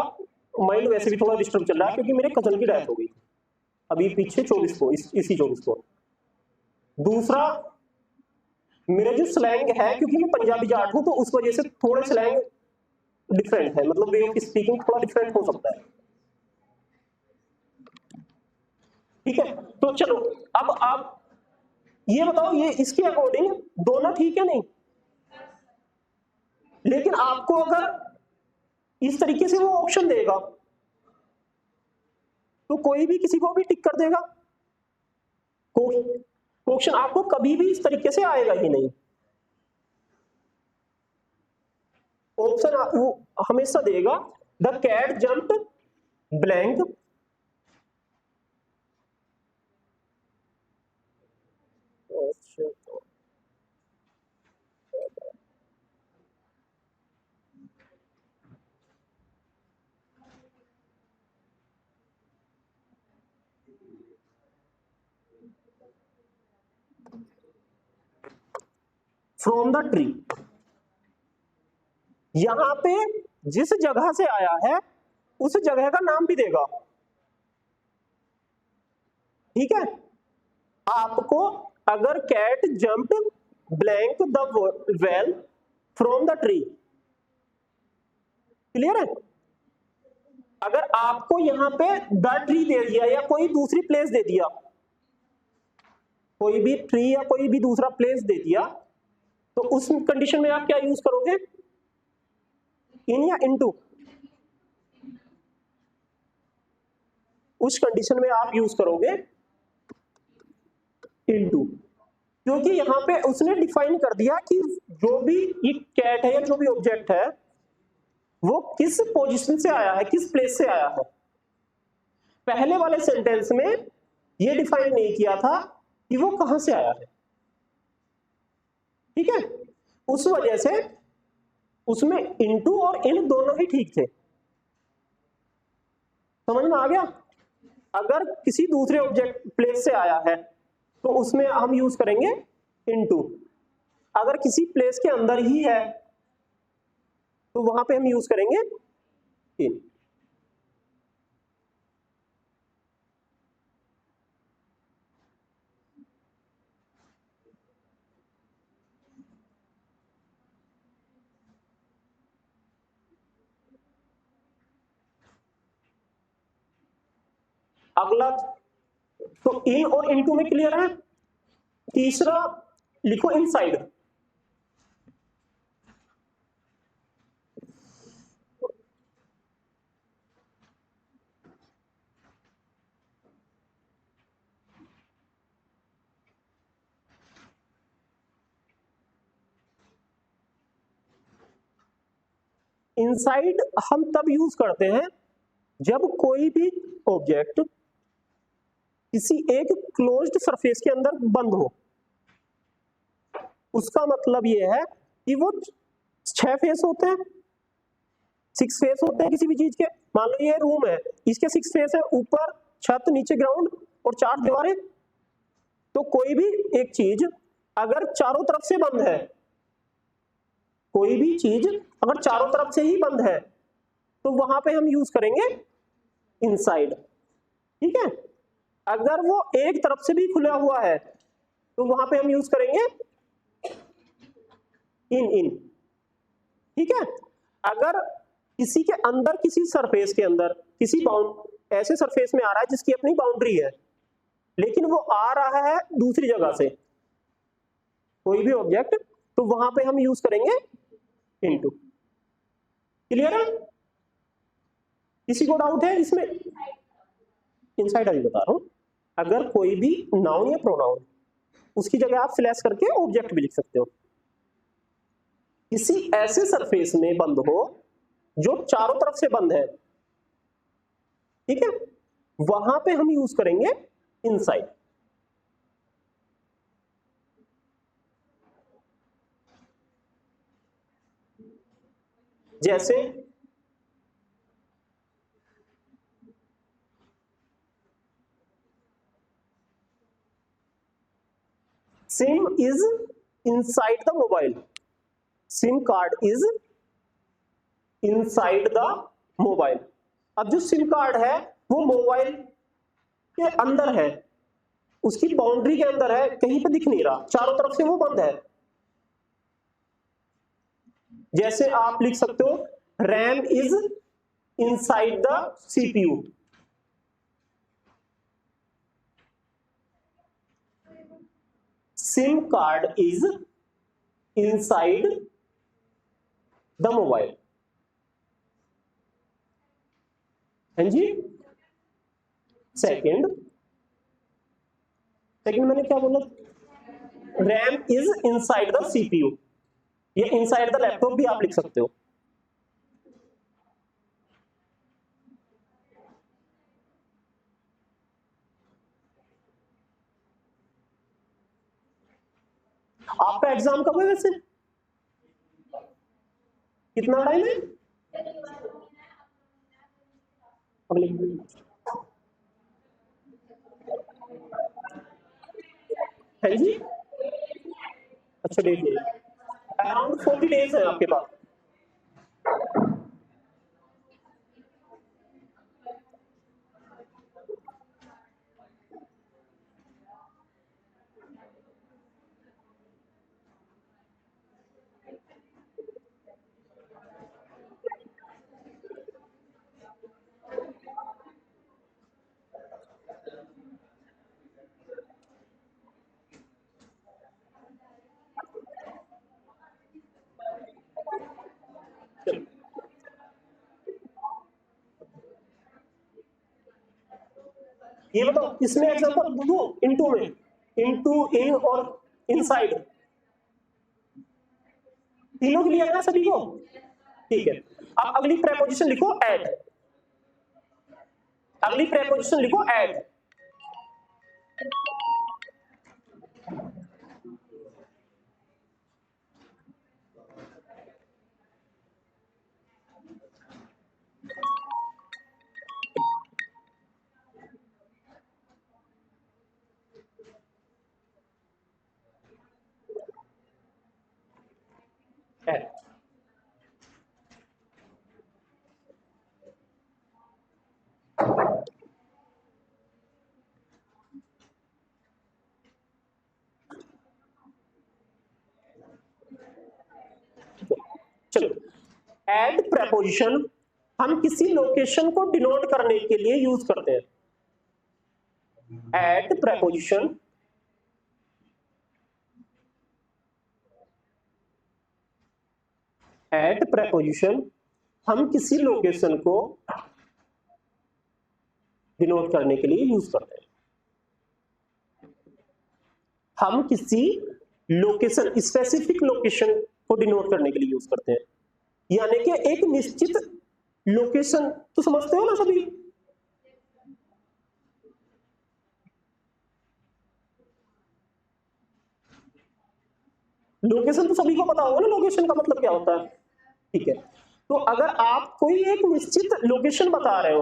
माइंड वैसे भी थोड़ा डिस्टर्ब चल रहा है क्योंकि मेरे कजन की डेथ हो गई अभी पीछे 24 को, इसी 24 को। दूसरा मेरा जो स्लैंग है, क्योंकि मैं पंजाबी जाट हूं तो उस वजह से थोड़े स्लैंग डिफरेंट है, मतलब वे ऑफ स्पीकिंग थोड़ा डिफरेंट हो सकता है। ठीक है, तो चलो अब आप ये बताओ, ये इसके अकॉर्डिंग दोनों ठीक है नहीं? लेकिन आपको अगर इस तरीके से वो ऑप्शन देगा तो कोई भी किसी को भी टिक कर देगा। क्वेश्चन आपको कभी भी इस तरीके से आएगा ही नहीं। ऑप्शन वो हमेशा देगा the cat jumped blank from the tree. यहां पे जिस जगह से आया है उस जगह का नाम भी देगा। ठीक है, आपको अगर cat jumped blank the well from the tree, clear है? अगर आपको यहां पे द ट्री दे दिया या कोई दूसरी प्लेस दे दिया, कोई भी ट्री या कोई भी दूसरा प्लेस दे दिया, तो उस कंडीशन में आप क्या यूज करोगे? इन या इनटू? उस कंडीशन में आप यूज करोगे इनटू, क्योंकि यहाँ पे उसने डिफाइन कर दिया कि जो भी ये कैट है या जो भी ऑब्जेक्ट है वो किस पोजीशन से आया है, किस प्लेस से आया है। पहले वाले सेंटेंस में ये डिफाइन नहीं किया था कि वो कहां से आया है, ठीक है। उस वजह से उसमें इनटू और इन दोनों ही ठीक थे। समझ में आ गया। अगर किसी दूसरे ऑब्जेक्ट प्लेस से आया है तो उसमें हम यूज करेंगे इनटू, अगर किसी प्लेस के अंदर ही है तो वहां पे हम यूज करेंगे इन। अगला तो इन और इनटू में क्लियर है। तीसरा लिखो इनसाइड। इनसाइड हम तब यूज करते हैं जब कोई भी ऑब्जेक्ट किसी एक क्लोज्ड सरफेस के अंदर बंद हो। उसका मतलब यह है कि वो 6 फेस होते हैं, 6 फेस होते हैं किसी भी चीज के। मान लो ये रूम है, इसके 6 फेस है, ऊपर छत, नीचे ग्राउंड और 4 दीवारें। तो कोई भी एक चीज अगर चारों तरफ से बंद है, कोई भी चीज अगर चारों तरफ से ही बंद है तो वहां पे हम यूज करेंगे इनसाइड, ठीक है। अगर वो एक तरफ से भी खुला हुआ है तो वहां पे हम यूज करेंगे इन, ठीक है। अगर किसी के अंदर, किसी सरफेस के अंदर, किसी बाउंड ऐसे सरफेस में आ रहा है जिसकी अपनी बाउंड्री है लेकिन वो आ रहा है दूसरी जगह से, कोई भी ऑब्जेक्ट, तो वहां पे हम यूज करेंगे इनटू। क्लियर है। किसी को डाउट है इसमें? इनसाइड अभी बता रहा हूं। अगर कोई भी नाउन या प्रोनाउन, उसकी जगह आप स्लैश करके ऑब्जेक्ट भी लिख सकते हो। किसी ऐसे सरफेस में बंद हो जो चारों तरफ से बंद है, ठीक है, वहां पे हम यूज करेंगे इनसाइड। जैसे SIM is inside the mobile, SIM card is inside the mobile. अब जो सिम कार्ड है वो मोबाइल के अंदर है, उसकी बाउंड्री के अंदर है, कहीं पे दिख नहीं रहा, चारों तरफ से वो बंद है। जैसे आप लिख सकते हो RAM is inside the CPU, SIM card is inside the mobile. हाँ जी। सेकंड मैंने क्या बोला? RAM is inside the CPU, ये इनसाइड द लैपटॉप भी आप लिख सकते हो। आपका एग्जाम कब है वैसे? कितना टाइम है? अगले है जी। अच्छा, डेट नहीं, अराउंड 40 डेज है आपके पास। ये बताओ इसमें एग्जांपल दूं इनटू में? इनटू, इन और इनसाइड, तीनों क्लियर है सभी को? ठीक है, अब अगली प्रेपोजिशन लिखो एट। अगली प्रेपोजिशन लिखो एट। एट, चलो, एट प्रेपोजिशन हम किसी लोकेशन को डिनोट करने के लिए यूज करते हैं। एट प्रेपोजिशन एट प्रेपोजिशन हम किसी लोकेशन को डिनोट करने के लिए यूज करते हैं। हम किसी लोकेशन, स्पेसिफिक लोकेशन को डिनोट करने के लिए यूज करते हैं, यानी कि एक निश्चित लोकेशन, तो समझते हो ना सभी? लोकेशन तो सभी को पता होगा ना, लोकेशन का मतलब क्या होता है। ठीक है, तो अगर आप कोई एक निश्चित लोकेशन बता रहे हो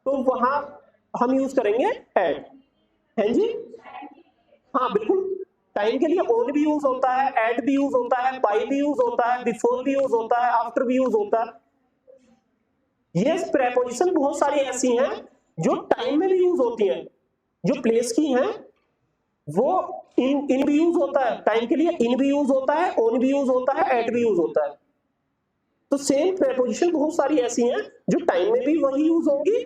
तो वहां हम यूज करेंगे एट। है जी? हाँ बिल्कुल, टाइम के लिए ऑन भी यूज होता है, एट भी यूज होता है, बाय भी यूज होता है, बिफोर भी यूज होता है, आफ्टर भी यूज होता है। ये प्रेपोजिशन बहुत सारी ऐसी हैं जो टाइम में भी यूज होती हैं। जो प्लेस की हैं वो इन भी यूज होता है, टाइम के लिए इन भी यूज होता है, ऑन भी यूज होता है, एट भी यूज होता है। तो सेम प्रेपोजिशन बहुत सारी ऐसी हैं जो टाइम में भी वही यूज होंगी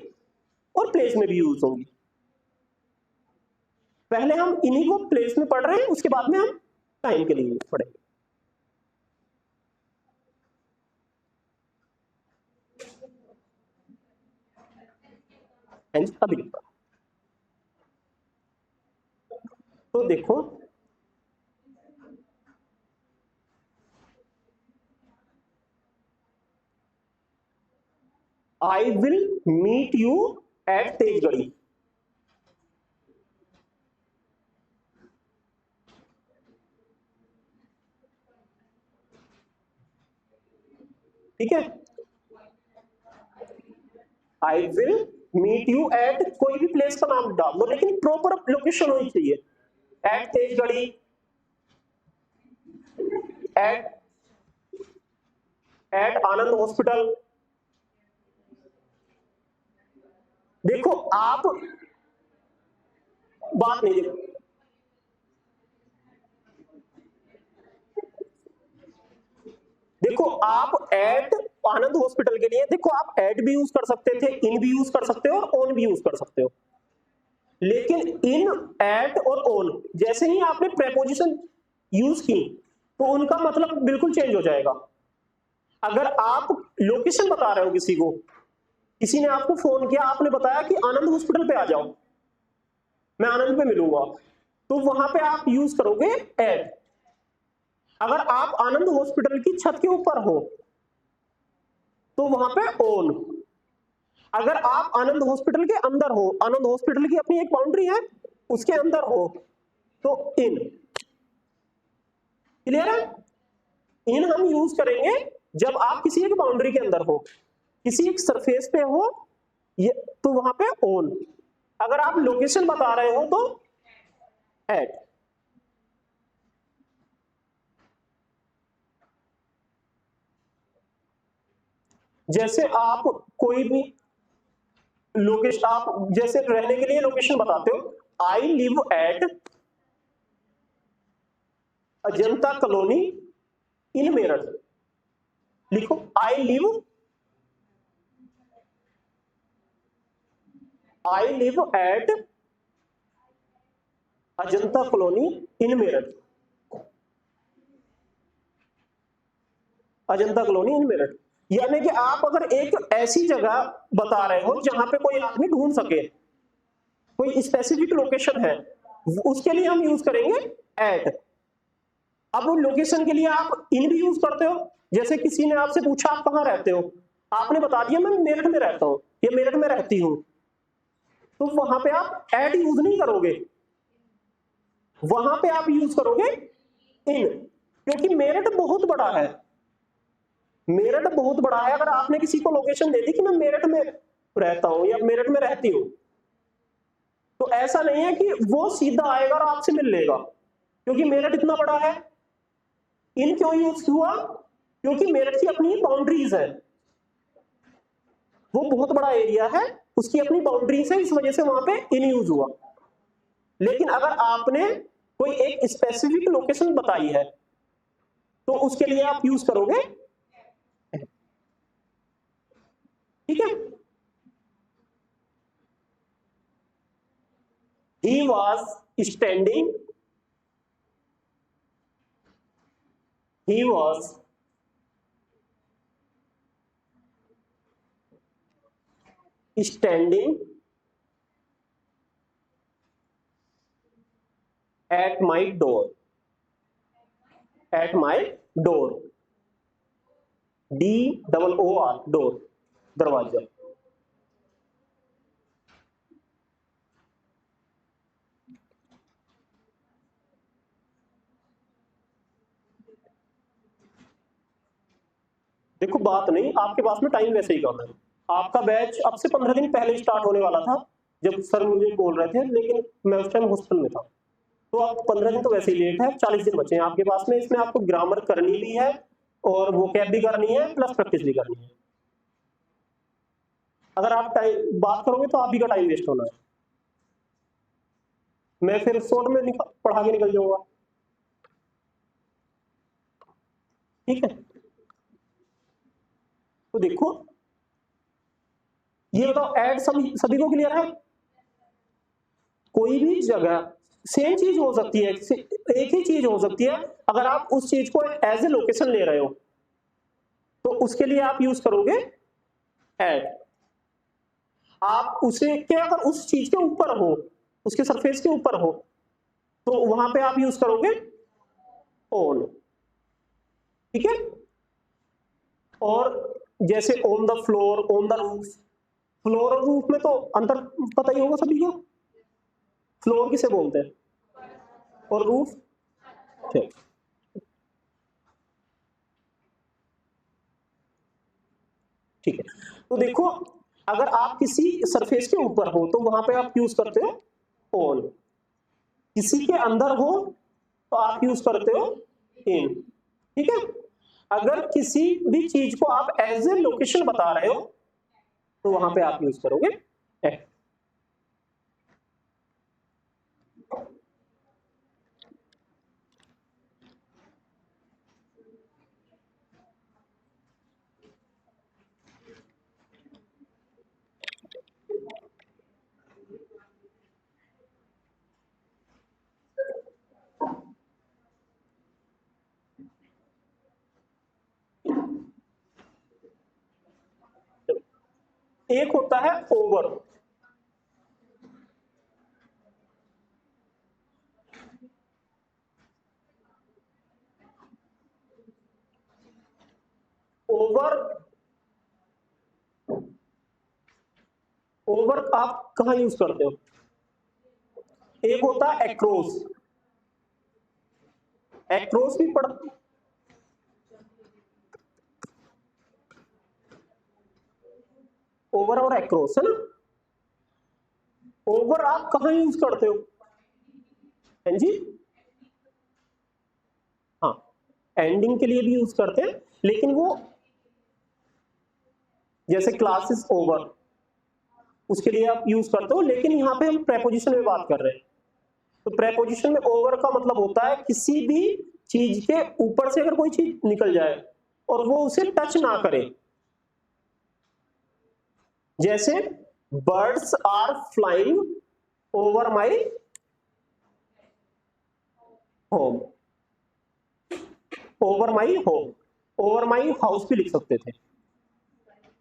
और प्लेस में भी यूज होंगी। पहले हम इन्हीं को प्लेस में पढ़ रहे हैं, उसके बाद में हम टाइम के लिए पढ़ेंगे। अभी तो देखो, I will meet you at Tejgarhi. ठीक है, I will meet you at, कोई भी प्लेस का नाम डाल दो, लेकिन प्रॉपर लोकेशन होनी चाहिए। एट तेजगढ़ी, एट आनंद हॉस्पिटल। देखो आप बात नहीं, देखो आप एट आनंद हॉस्पिटल के लिए, देखो आप एट भी यूज कर सकते थे, इन भी यूज कर सकते हो और ऑन भी यूज कर सकते हो। लेकिन इन, एट और ऑन जैसे ही आपने प्रेपोजिशन यूज की तो उनका मतलब बिल्कुल चेंज हो जाएगा। अगर आप लोकेशन बता रहे हो किसी को, किसी ने आपको फोन किया, आपने बताया कि आनंद हॉस्पिटल पे आ जाओ, मैं आनंद पे मिलूंगा, तो वहां पे आप यूज करोगे एट। अगर आप आनंद हॉस्पिटल की छत के ऊपर हो तो वहां पे ऑन। अगर आप आनंद हॉस्पिटल के अंदर हो, आनंद हॉस्पिटल की अपनी एक बाउंड्री है, उसके अंदर हो, तो इन। क्लियर है? इन हम यूज करेंगे जब आप किसी एक बाउंड्री के अंदर हो, किसी एक सरफेस पे हो, ये तो वहां पे ऑन। अगर आप लोकेशन बता रहे हो तो एट। जैसे आप कोई भी लोकेशन, आप जैसे रहने के लिए लोकेशन बताते हो, I live at Ajanta colony in Meerut. लिखो I live at Ajanta colony in Meerut. Ajanta colony in Meerut, यानी कि आप अगर एक ऐसी जगह बता रहे हो जहां पे कोई आदमी ढूंढ सके, कोई स्पेसिफिक लोकेशन है, उसके लिए हम यूज करेंगे एट। अब लोकेशन के लिए आप इन भी यूज करते हो। जैसे किसी ने आपसे पूछा आप कहाँ रहते हो, आपने बता दिया मैं मेरठ में रहता हूं या मेरठ में रहती हूं, तो वहां पे आप एट यूज नहीं करोगे, वहां पे आप यूज करोगे इन, क्योंकि मेरठ बहुत बड़ा है। मेरठ बहुत बड़ा है। अगर आपने किसी को लोकेशन दे दी कि मैं मेरठ में रहता हूं या मेरठ में रहती हूं, तो ऐसा नहीं है कि वो सीधा आएगा और आपसे मिल लेगा, क्योंकि मेरठ इतना बड़ा है। इन क्यों यूज हुआ? क्योंकि मेरठ की अपनी बाउंड्रीज है, वो बहुत बड़ा एरिया है, उसकी अपनी बाउंड्रीज है, इस वजह से वहां पे इन यूज हुआ। लेकिन अगर आपने कोई एक स्पेसिफिक लोकेशन बताई है, तो उसके लिए आप यूज करोगे, ठीक है। He was standing. He was standing at my door. At my door. DOOR, door, दरवाजा। देखो बात नहीं, आपके पास में टाइम वैसे ही कम है। आपका बैच अब से 15 दिन पहले स्टार्ट होने वाला था, जब सर मुझे बोल रहे थे, लेकिन मैं उस टाइम हॉस्टल में था। तो आप 15 दिन तो वैसे ही लेट है, 40 दिन बचे हैं आपके पास में। इसमें आपको ग्रामर करनी भी है और वोकैब भी करनी है, प्लस प्रैक्टिस भी करनी है। अगर आप टाइम बात करोगे तो आप ही का टाइम वेस्ट होना है, मैं फिर शॉर्ट में पढ़ा के निकल जाऊंगा, ठीक है। तो देखो, ये बताओ ऐड सभी को क्लियर है? कोई भी जगह सेम चीज हो सकती है, एक ही चीज हो सकती है। अगर आप उस चीज को एज ए लोकेशन ले रहे हो, तो उसके लिए आप यूज करोगे एड। आप उसे क्या, अगर उस चीज के ऊपर हो, उसके सरफेस के ऊपर हो, तो वहां पे आप यूज करोगे ऑन, ठीक है। और जैसे on the floor, on the roof. Floor और रूफ में तो अंतर पता ही होगा सभी को। फ्लोर किसे बोलते हैं और रूफ, ठीक, ठीक है। तो देखो, अगर आप किसी सरफेस के ऊपर हो तो वहां पे आप यूज करते हो ऑन, किसी के अंदर हो तो आप यूज करते हो इन, ठीक है। अगर किसी भी चीज को आप एज ए लोकेशन बता रहे हो, तो वहां पे आप यूज करोगे एट। एक होता है ओवर। ओवर, ओवर आप कहां यूज करते हो? एक होता है एक्रोस। एक्रोस भी पढ़, ओवर और एक्रोस है ना। ओवर आप कहां यूज करते हो? हाँ जी, हाँ, एंडिंग के लिए भी यूज करते हैं, लेकिन वो जैसे क्लासेस ओवर, उसके लिए आप यूज करते हो। लेकिन यहाँ पे हम प्रेपोजिशन में बात कर रहे हैं, तो प्रेपोजिशन में ओवर का मतलब होता है किसी भी चीज के ऊपर से अगर कोई चीज निकल जाए और वो उसे टच ना करे। जैसे birds are flying over my home, over my home, over my house भी लिख सकते थे।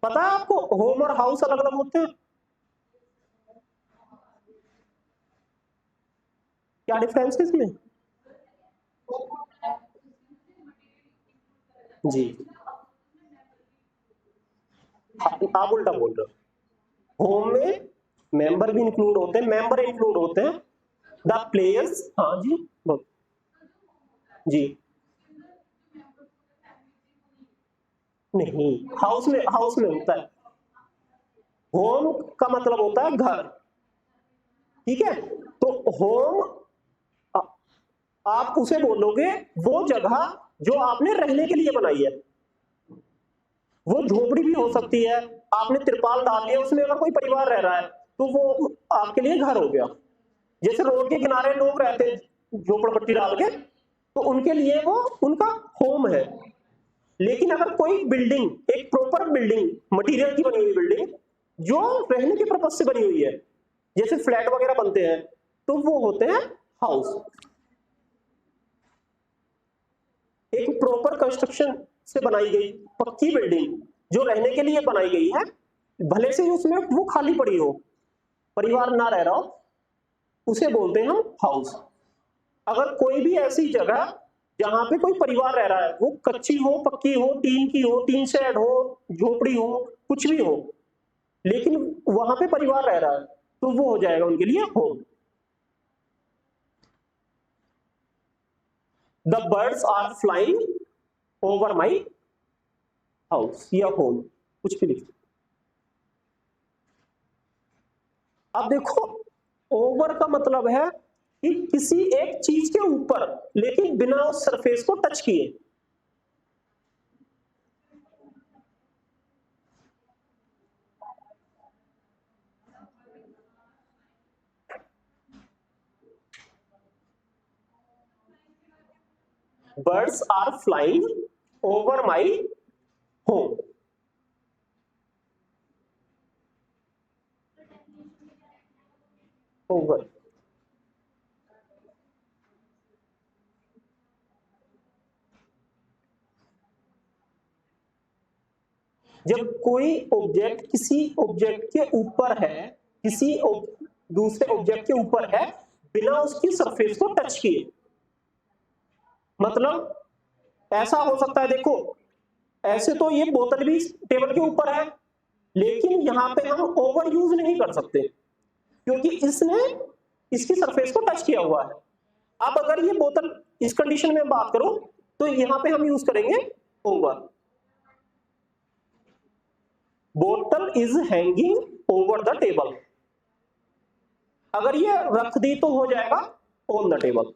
पता है आपको होम और हाउस अलग अलग होते हैं? क्या डिफरेंस है इसमें? जी, आप उल्टा बोल रहे हो। होम में मेंबर भी इंक्लूड होते हैं, मेंबर इंक्लूड होते हैं, द प्लेयर्स। हाँ जी, बोल। जी नहीं, हाउस में होता है। होम का मतलब होता है घर, ठीक है। तो होम आप उसे बोलोगे वो जगह जो आपने रहने के लिए बनाई है। वो झोपड़ी भी हो सकती है, आपने तिरपाल डाल दिया, उसमें अगर कोई परिवार रह रहा है तो वो आपके लिए घर हो गया। जैसे रोड के किनारे लोग रहते हैं झोपड़पट्टी डाल के, तो उनके लिए वो उनका होम है। लेकिन अगर कोई बिल्डिंग, एक प्रॉपर बिल्डिंग, मटेरियल की बनी हुई बिल्डिंग जो रहने के पर्पज से बनी हुई है, जैसे फ्लैट वगैरह बनते हैं, तो वो होते हैं हाउस। एक प्रॉपर कंस्ट्रक्शन से बनाई गई पक्की बिल्डिंग जो रहने के लिए बनाई गई है, भले से उसमें वो खाली पड़ी हो, परिवार ना रह रहा हो, उसे बोलते हैं हम हाउस। अगर कोई भी ऐसी जगह जहां पे कोई परिवार रह रहा है, वो कच्ची हो, पक्की हो, टीन की हो, टीन शेड हो, झोपड़ी हो, कुछ भी हो, लेकिन वहां पे परिवार रह रहा है, तो वो हो जाएगा उनके लिए home. The birds are flying over my house या होम, कुछ भी लिख। अब देखो, ओवर का मतलब है कि किसी एक चीज के ऊपर, लेकिन बिना उस सरफेस को टच किए। Birds are flying over my home. Over, जब कोई ऑब्जेक्ट किसी ऑब्जेक्ट के ऊपर है, किसी दूसरे ऑब्जेक्ट के ऊपर है, बिना उसकी सरफेस को टच किए। मतलब ऐसा हो सकता है, देखो ऐसे तो ये बोतल भी टेबल के ऊपर है, लेकिन यहां पे हम ओवर यूज नहीं कर सकते क्योंकि इसने इसकी सरफेस को टच किया हुआ है। अब अगर ये बोतल, इस कंडीशन में बात करो, तो यहां पे हम यूज करेंगे ओवर। बोतल is hanging over the table. अगर ये रख दी तो हो जाएगा ऑन द टेबल।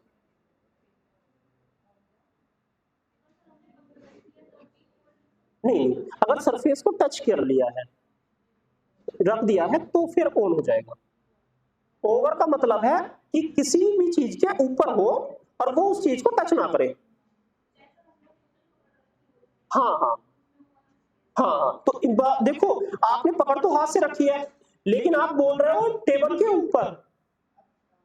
नहीं, अगर सरफेस को टच कर लिया है, रख दिया है, तो फिर ऑन हो जाएगा। ओवर का मतलब है कि किसी भी चीज के ऊपर हो और वो उस चीज को टच ना करे। हाँ हाँ हाँ, तो देखो, आपने पकड़ तो हाथ से रखी है, लेकिन आप बोल रहे हो टेबल के ऊपर,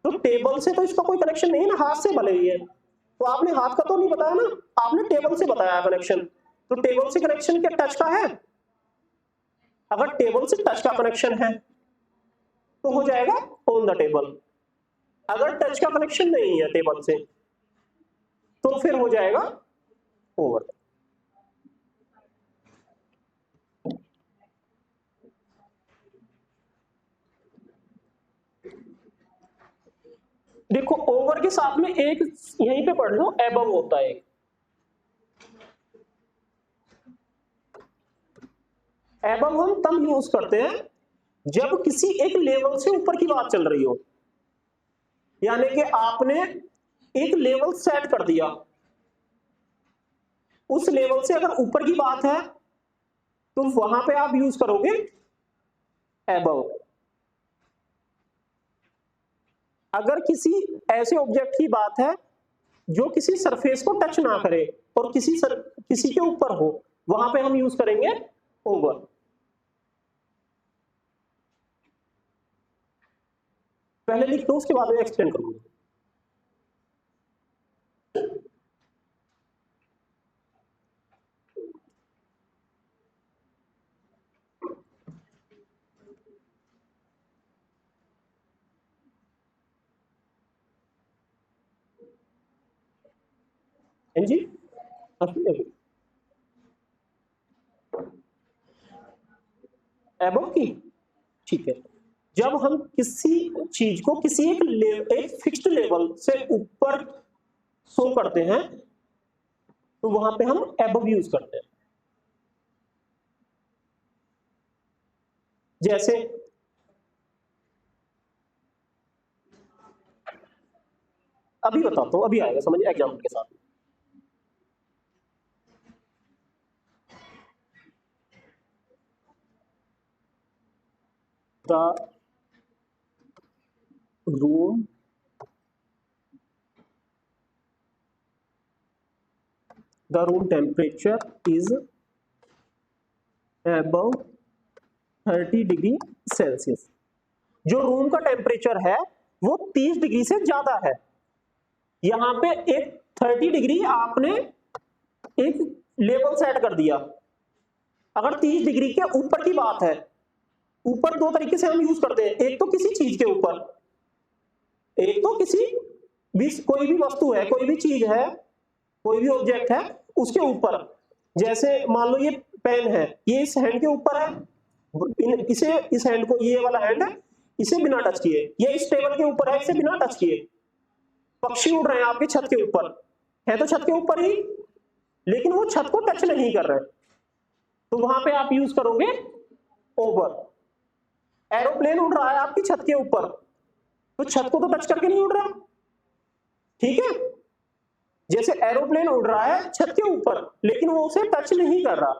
तो टेबल से तो इसका कोई कनेक्शन नहीं है ना, हाथ से भले ही है। तो आपने हाथ का तो नहीं बताया ना, आपने टेबल से बताया कनेक्शन। तो टेबल से कनेक्शन क्या टच का है? अगर टेबल से टच का कनेक्शन है तो हो जाएगा ऑन द टेबल। अगर टच का कनेक्शन नहीं है टेबल से, तो फिर हो जाएगा ओवर। देखो, ओवर के साथ में एक यहीं पे पढ़ लो, एबव होता है। एबव हम तब यूज करते हैं जब किसी एक लेवल से ऊपर की बात चल रही हो, यानी कि आपने एक लेवल सेट कर दिया, उस लेवल से अगर ऊपर की बात है तो वहां पे आप यूज करोगे एबव। अगर किसी ऐसे ऑब्जेक्ट की बात है जो किसी सरफेस को टच ना करे और किसी के ऊपर हो, वहां पे हम यूज करेंगे ओवर। पहले लिख दो, उसके बाद में एक्सप्लेन करूंगा। हैं जी, एबव की, ठीक है। जब हम किसी चीज को किसी एक फिक्स्ड लेवल से ऊपर शो करते हैं तो वहां पे हम एबव यूज करते हैं। जैसे अभी बताता हूं, अभी आएगा समझ एग्जाम्पल के साथ। The room temperature is above 30 degree Celsius. जो रूम का टेम्परेचर है वो 30 डिग्री से ज्यादा है। यहां पे एक 30 डिग्री आपने एक लेवल सेट कर दिया। अगर 30 डिग्री के ऊपर की बात है, ऊपर दो तरीके से हम यूज करते हैं, एक तो किसी चीज के ऊपर, एक तो किसी भी कोई भी वस्तु है, कोई भी चीज है, कोई भी ऑब्जेक्ट है उसके ऊपर। जैसे मान लो ये पेन है, ये इस हैंड के ऊपर है, इसे इस हैंड को, ये वाला हैंड है, इसे बिना टच किए, ये इस टेबल के ऊपर है, इसे बिना टच किए। पक्षी उड़ रहे हैं आपकी छत के ऊपर, है तो छत के ऊपर ही, लेकिन वो छत को टच नहीं कर रहे, तो वहां पे आप यूज करोगे ओवर। एरोप्लेन उड़ रहा है आपकी छत के ऊपर, तो छत को तो टच करके नहीं उड़ रहा, ठीक है। जैसे एरोप्लेन उड़ रहा है छत के ऊपर लेकिन वो उसे टच नहीं कर रहा,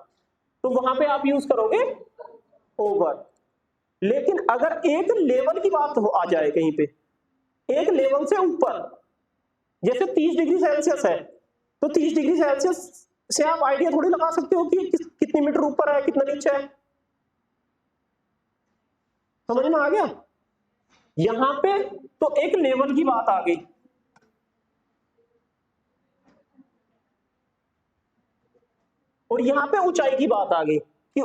तो वहां पे आप यूज करोगे ओवर। लेकिन अगर एक लेवल की बात हो आ जाए कहीं पे, एक लेवल से ऊपर, जैसे 30 डिग्री सेल्सियस है, तो 30 डिग्री सेल्सियस से आप आइडिया थोड़ी लगा सकते हो कि कितनी मीटर ऊपर है कितना नीचे है। समझ में आ गया? यहां पे तो एक लेवल की बात आ गई, और यहां पे ऊंचाई की बात आ गई कि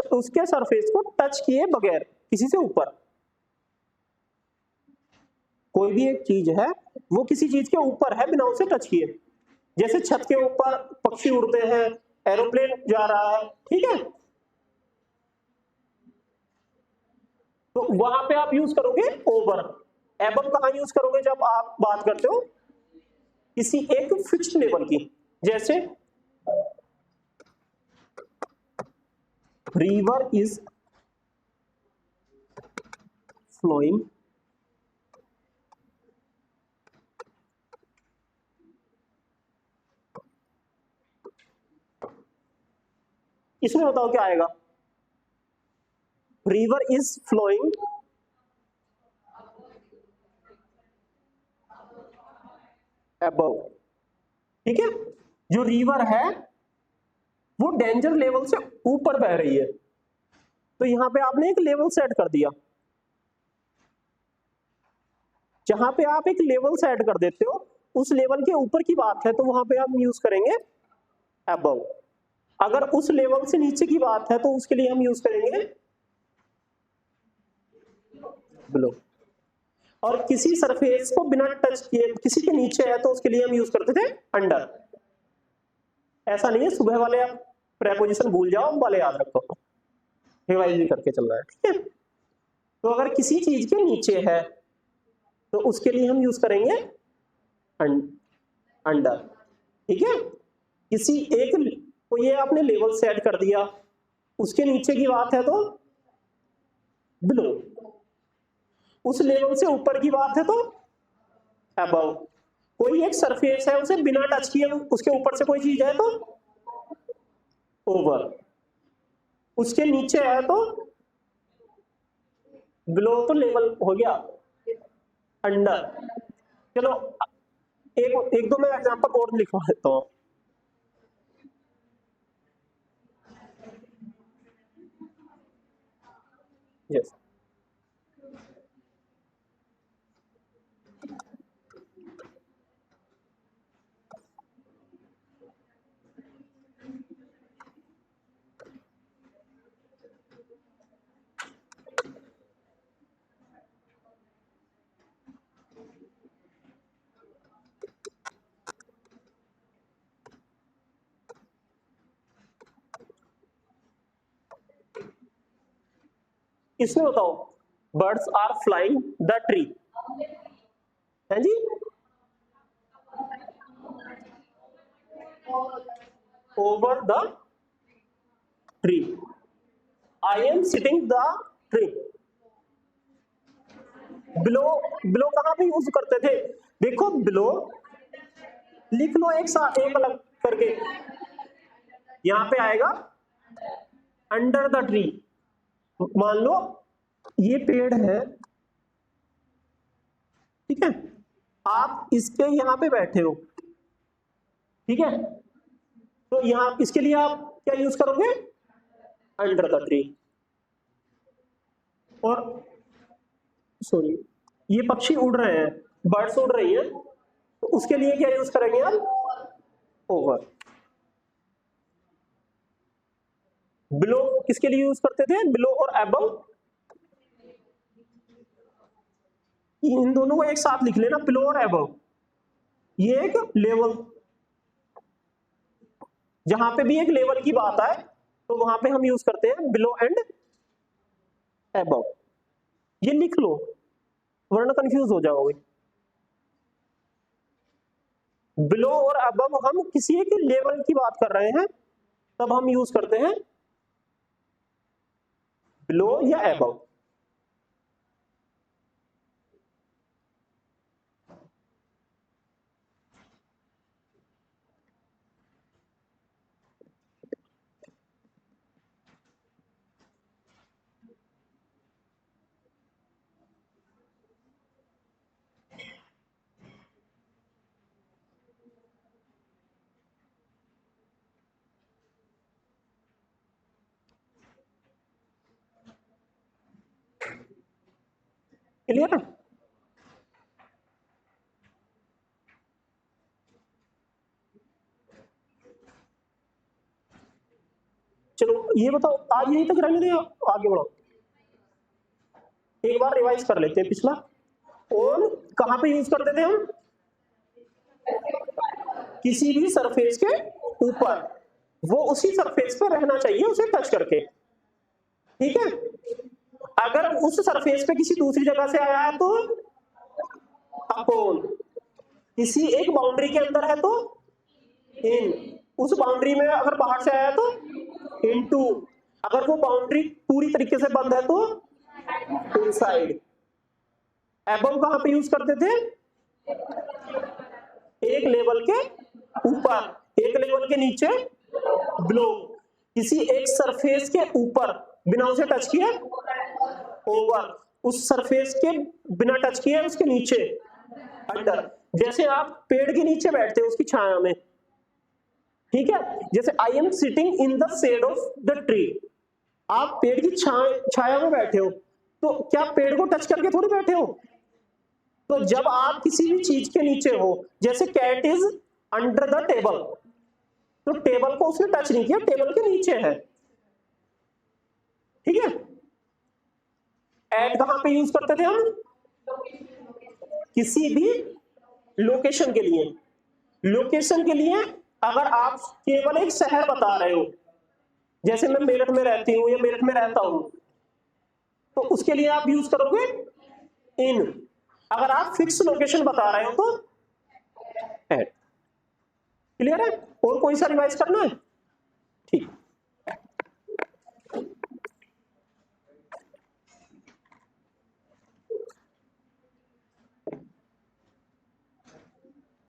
उसके सरफेस को टच किए बगैर किसी से ऊपर। कोई भी एक चीज है वो किसी चीज के ऊपर है बिना उसे टच किए, जैसे छत के ऊपर पक्षी उड़ते हैं, एरोप्लेन जा रहा है, ठीक है। तो वहां पे आप यूज करोगे ओवर। एबव कहां यूज करोगे? जब आप बात करते हो किसी एक फिक्स्ड लेवल की, जैसे रिवर इज फ्लोइंग इसमें बताओ क्या आएगा? रिवर इज फ्लोइंग अबव, ठीक है। जो रिवर है वो डेंजर लेवल से ऊपर बह रही है, तो यहां पे आपने एक लेवल सेट कर दिया। जहां पे आप एक लेवल सेट कर देते हो उस लेवल के ऊपर की बात है तो वहां पे हम यूज करेंगे अबव। अगर उस लेवल से नीचे की बात है तो उसके लिए हम यूज करेंगे बिलो। और किसी सरफेस को बिना टच किए किसी के नीचे है तो उसके लिए हम यूज करते थे अंडर। ऐसा नहीं है सुबह वाले आप प्रेपोजिशन भूल जाओ, हम वाले याद रखो, रिवाइज भी करके चल रहा है, ठीक है। तो अगर किसी चीज के नीचे है तो उसके लिए हम यूज करेंगे अंडर, ठीक है। किसी एक को ये आपने लेवल सेट कर दिया, उसके नीचे की बात है तो बिलो, उस लेवल से ऊपर की बात है तो अबव। कोई एक सरफेस है उसे बिना टच किए उसके ऊपर से कोई चीज है तो ओवर, उसके नीचे है तो बिलो, तो लेवल हो गया अंडर। चलो एक दो मैं एग्जांपल और लिखवा देता हूं। यस, इसमें बताओ, birds are flying the tree, है जी, over the tree, I am sitting the tree. Below, below कहां पे यूज करते थे? देखो बिलो लिख लो एक साथ, एक अलग करके, यहां पे आएगा अंडर द ट्री। मान लो ये पेड़ है, ठीक है, आप इसके यहां पे बैठे हो, ठीक है, तो यहां इसके लिए आप क्या यूज करोगे? Under the tree. और सॉरी, ये पक्षी उड़ रहे हैं, बर्ड्स उड़ रही है, तो उसके लिए क्या यूज करेंगे आप? ओवर। बिलो किसके लिए यूज करते थे? बिलो और अबव, इन दोनों को एक साथ लिख लेना, बिलो और अबव। ये एक लेवल, जहां पे भी एक लेवल की बात आए तो वहां पे हम यूज करते हैं बिलो एंड अबव। ये लिख लो वरना कंफ्यूज हो जाओगे। बिलो और अबव हम किसी एक लेवल की बात कर रहे हैं तब हम यूज करते हैं बिलो या अबव। क्लियर है? चलो ये बताओ, आज यहीं तक रहने दो, आगे बढ़ो, एक बार रिवाइज कर लेते हैं पिछला। ऑन कहां पे यूज करते थे हम? किसी भी सरफेस के ऊपर, वो उसी सरफेस पे रहना चाहिए उसे टच करके, ठीक है। अगर उस सरफेस पे किसी दूसरी जगह से आया है तो अपॉन, किसी एक बाउंड्री के अंदर है तो इन, उस बाउंड्री में अगर बाहर से आया तो इनटू, अगर वो बाउंड्री पूरी तरीके से बंद है तो इनसाइड। एबव कहां पे यूज करते थे? एक लेवल के ऊपर, एक लेवल के नीचे बिलो, किसी एक सरफेस के ऊपर बिना उसे टच किए ओवर, उस सरफेस के बिना टच किए उसके नीचे अंडर। जैसे आप पेड़ के नीचे बैठते हो उसकी छाया में, ठीक है, जैसे I am sitting in the shade of the tree, आप पेड़ की छाया में बैठे हो तो क्या पेड़ को टच करके थोड़ी बैठे हो? तो जब आप किसी भी चीज के नीचे हो, जैसे cat is under the table, तो टेबल को उसने टच नहीं किया, टेबल के नीचे है, ठीक है। एट कहां पे यूज करते थे हम? किसी भी लोकेशन के लिए, लोकेशन के लिए अगर आप केवल एक शहर बता रहे हो, जैसे मैं मेरठ में रहती हूं या मेरठ में रहता हूं, तो उसके लिए आप यूज करोगे इन। अगर आप फिक्स लोकेशन बता रहे हो तो एट। क्लियर है? और कोई सा रिवाइज करना है?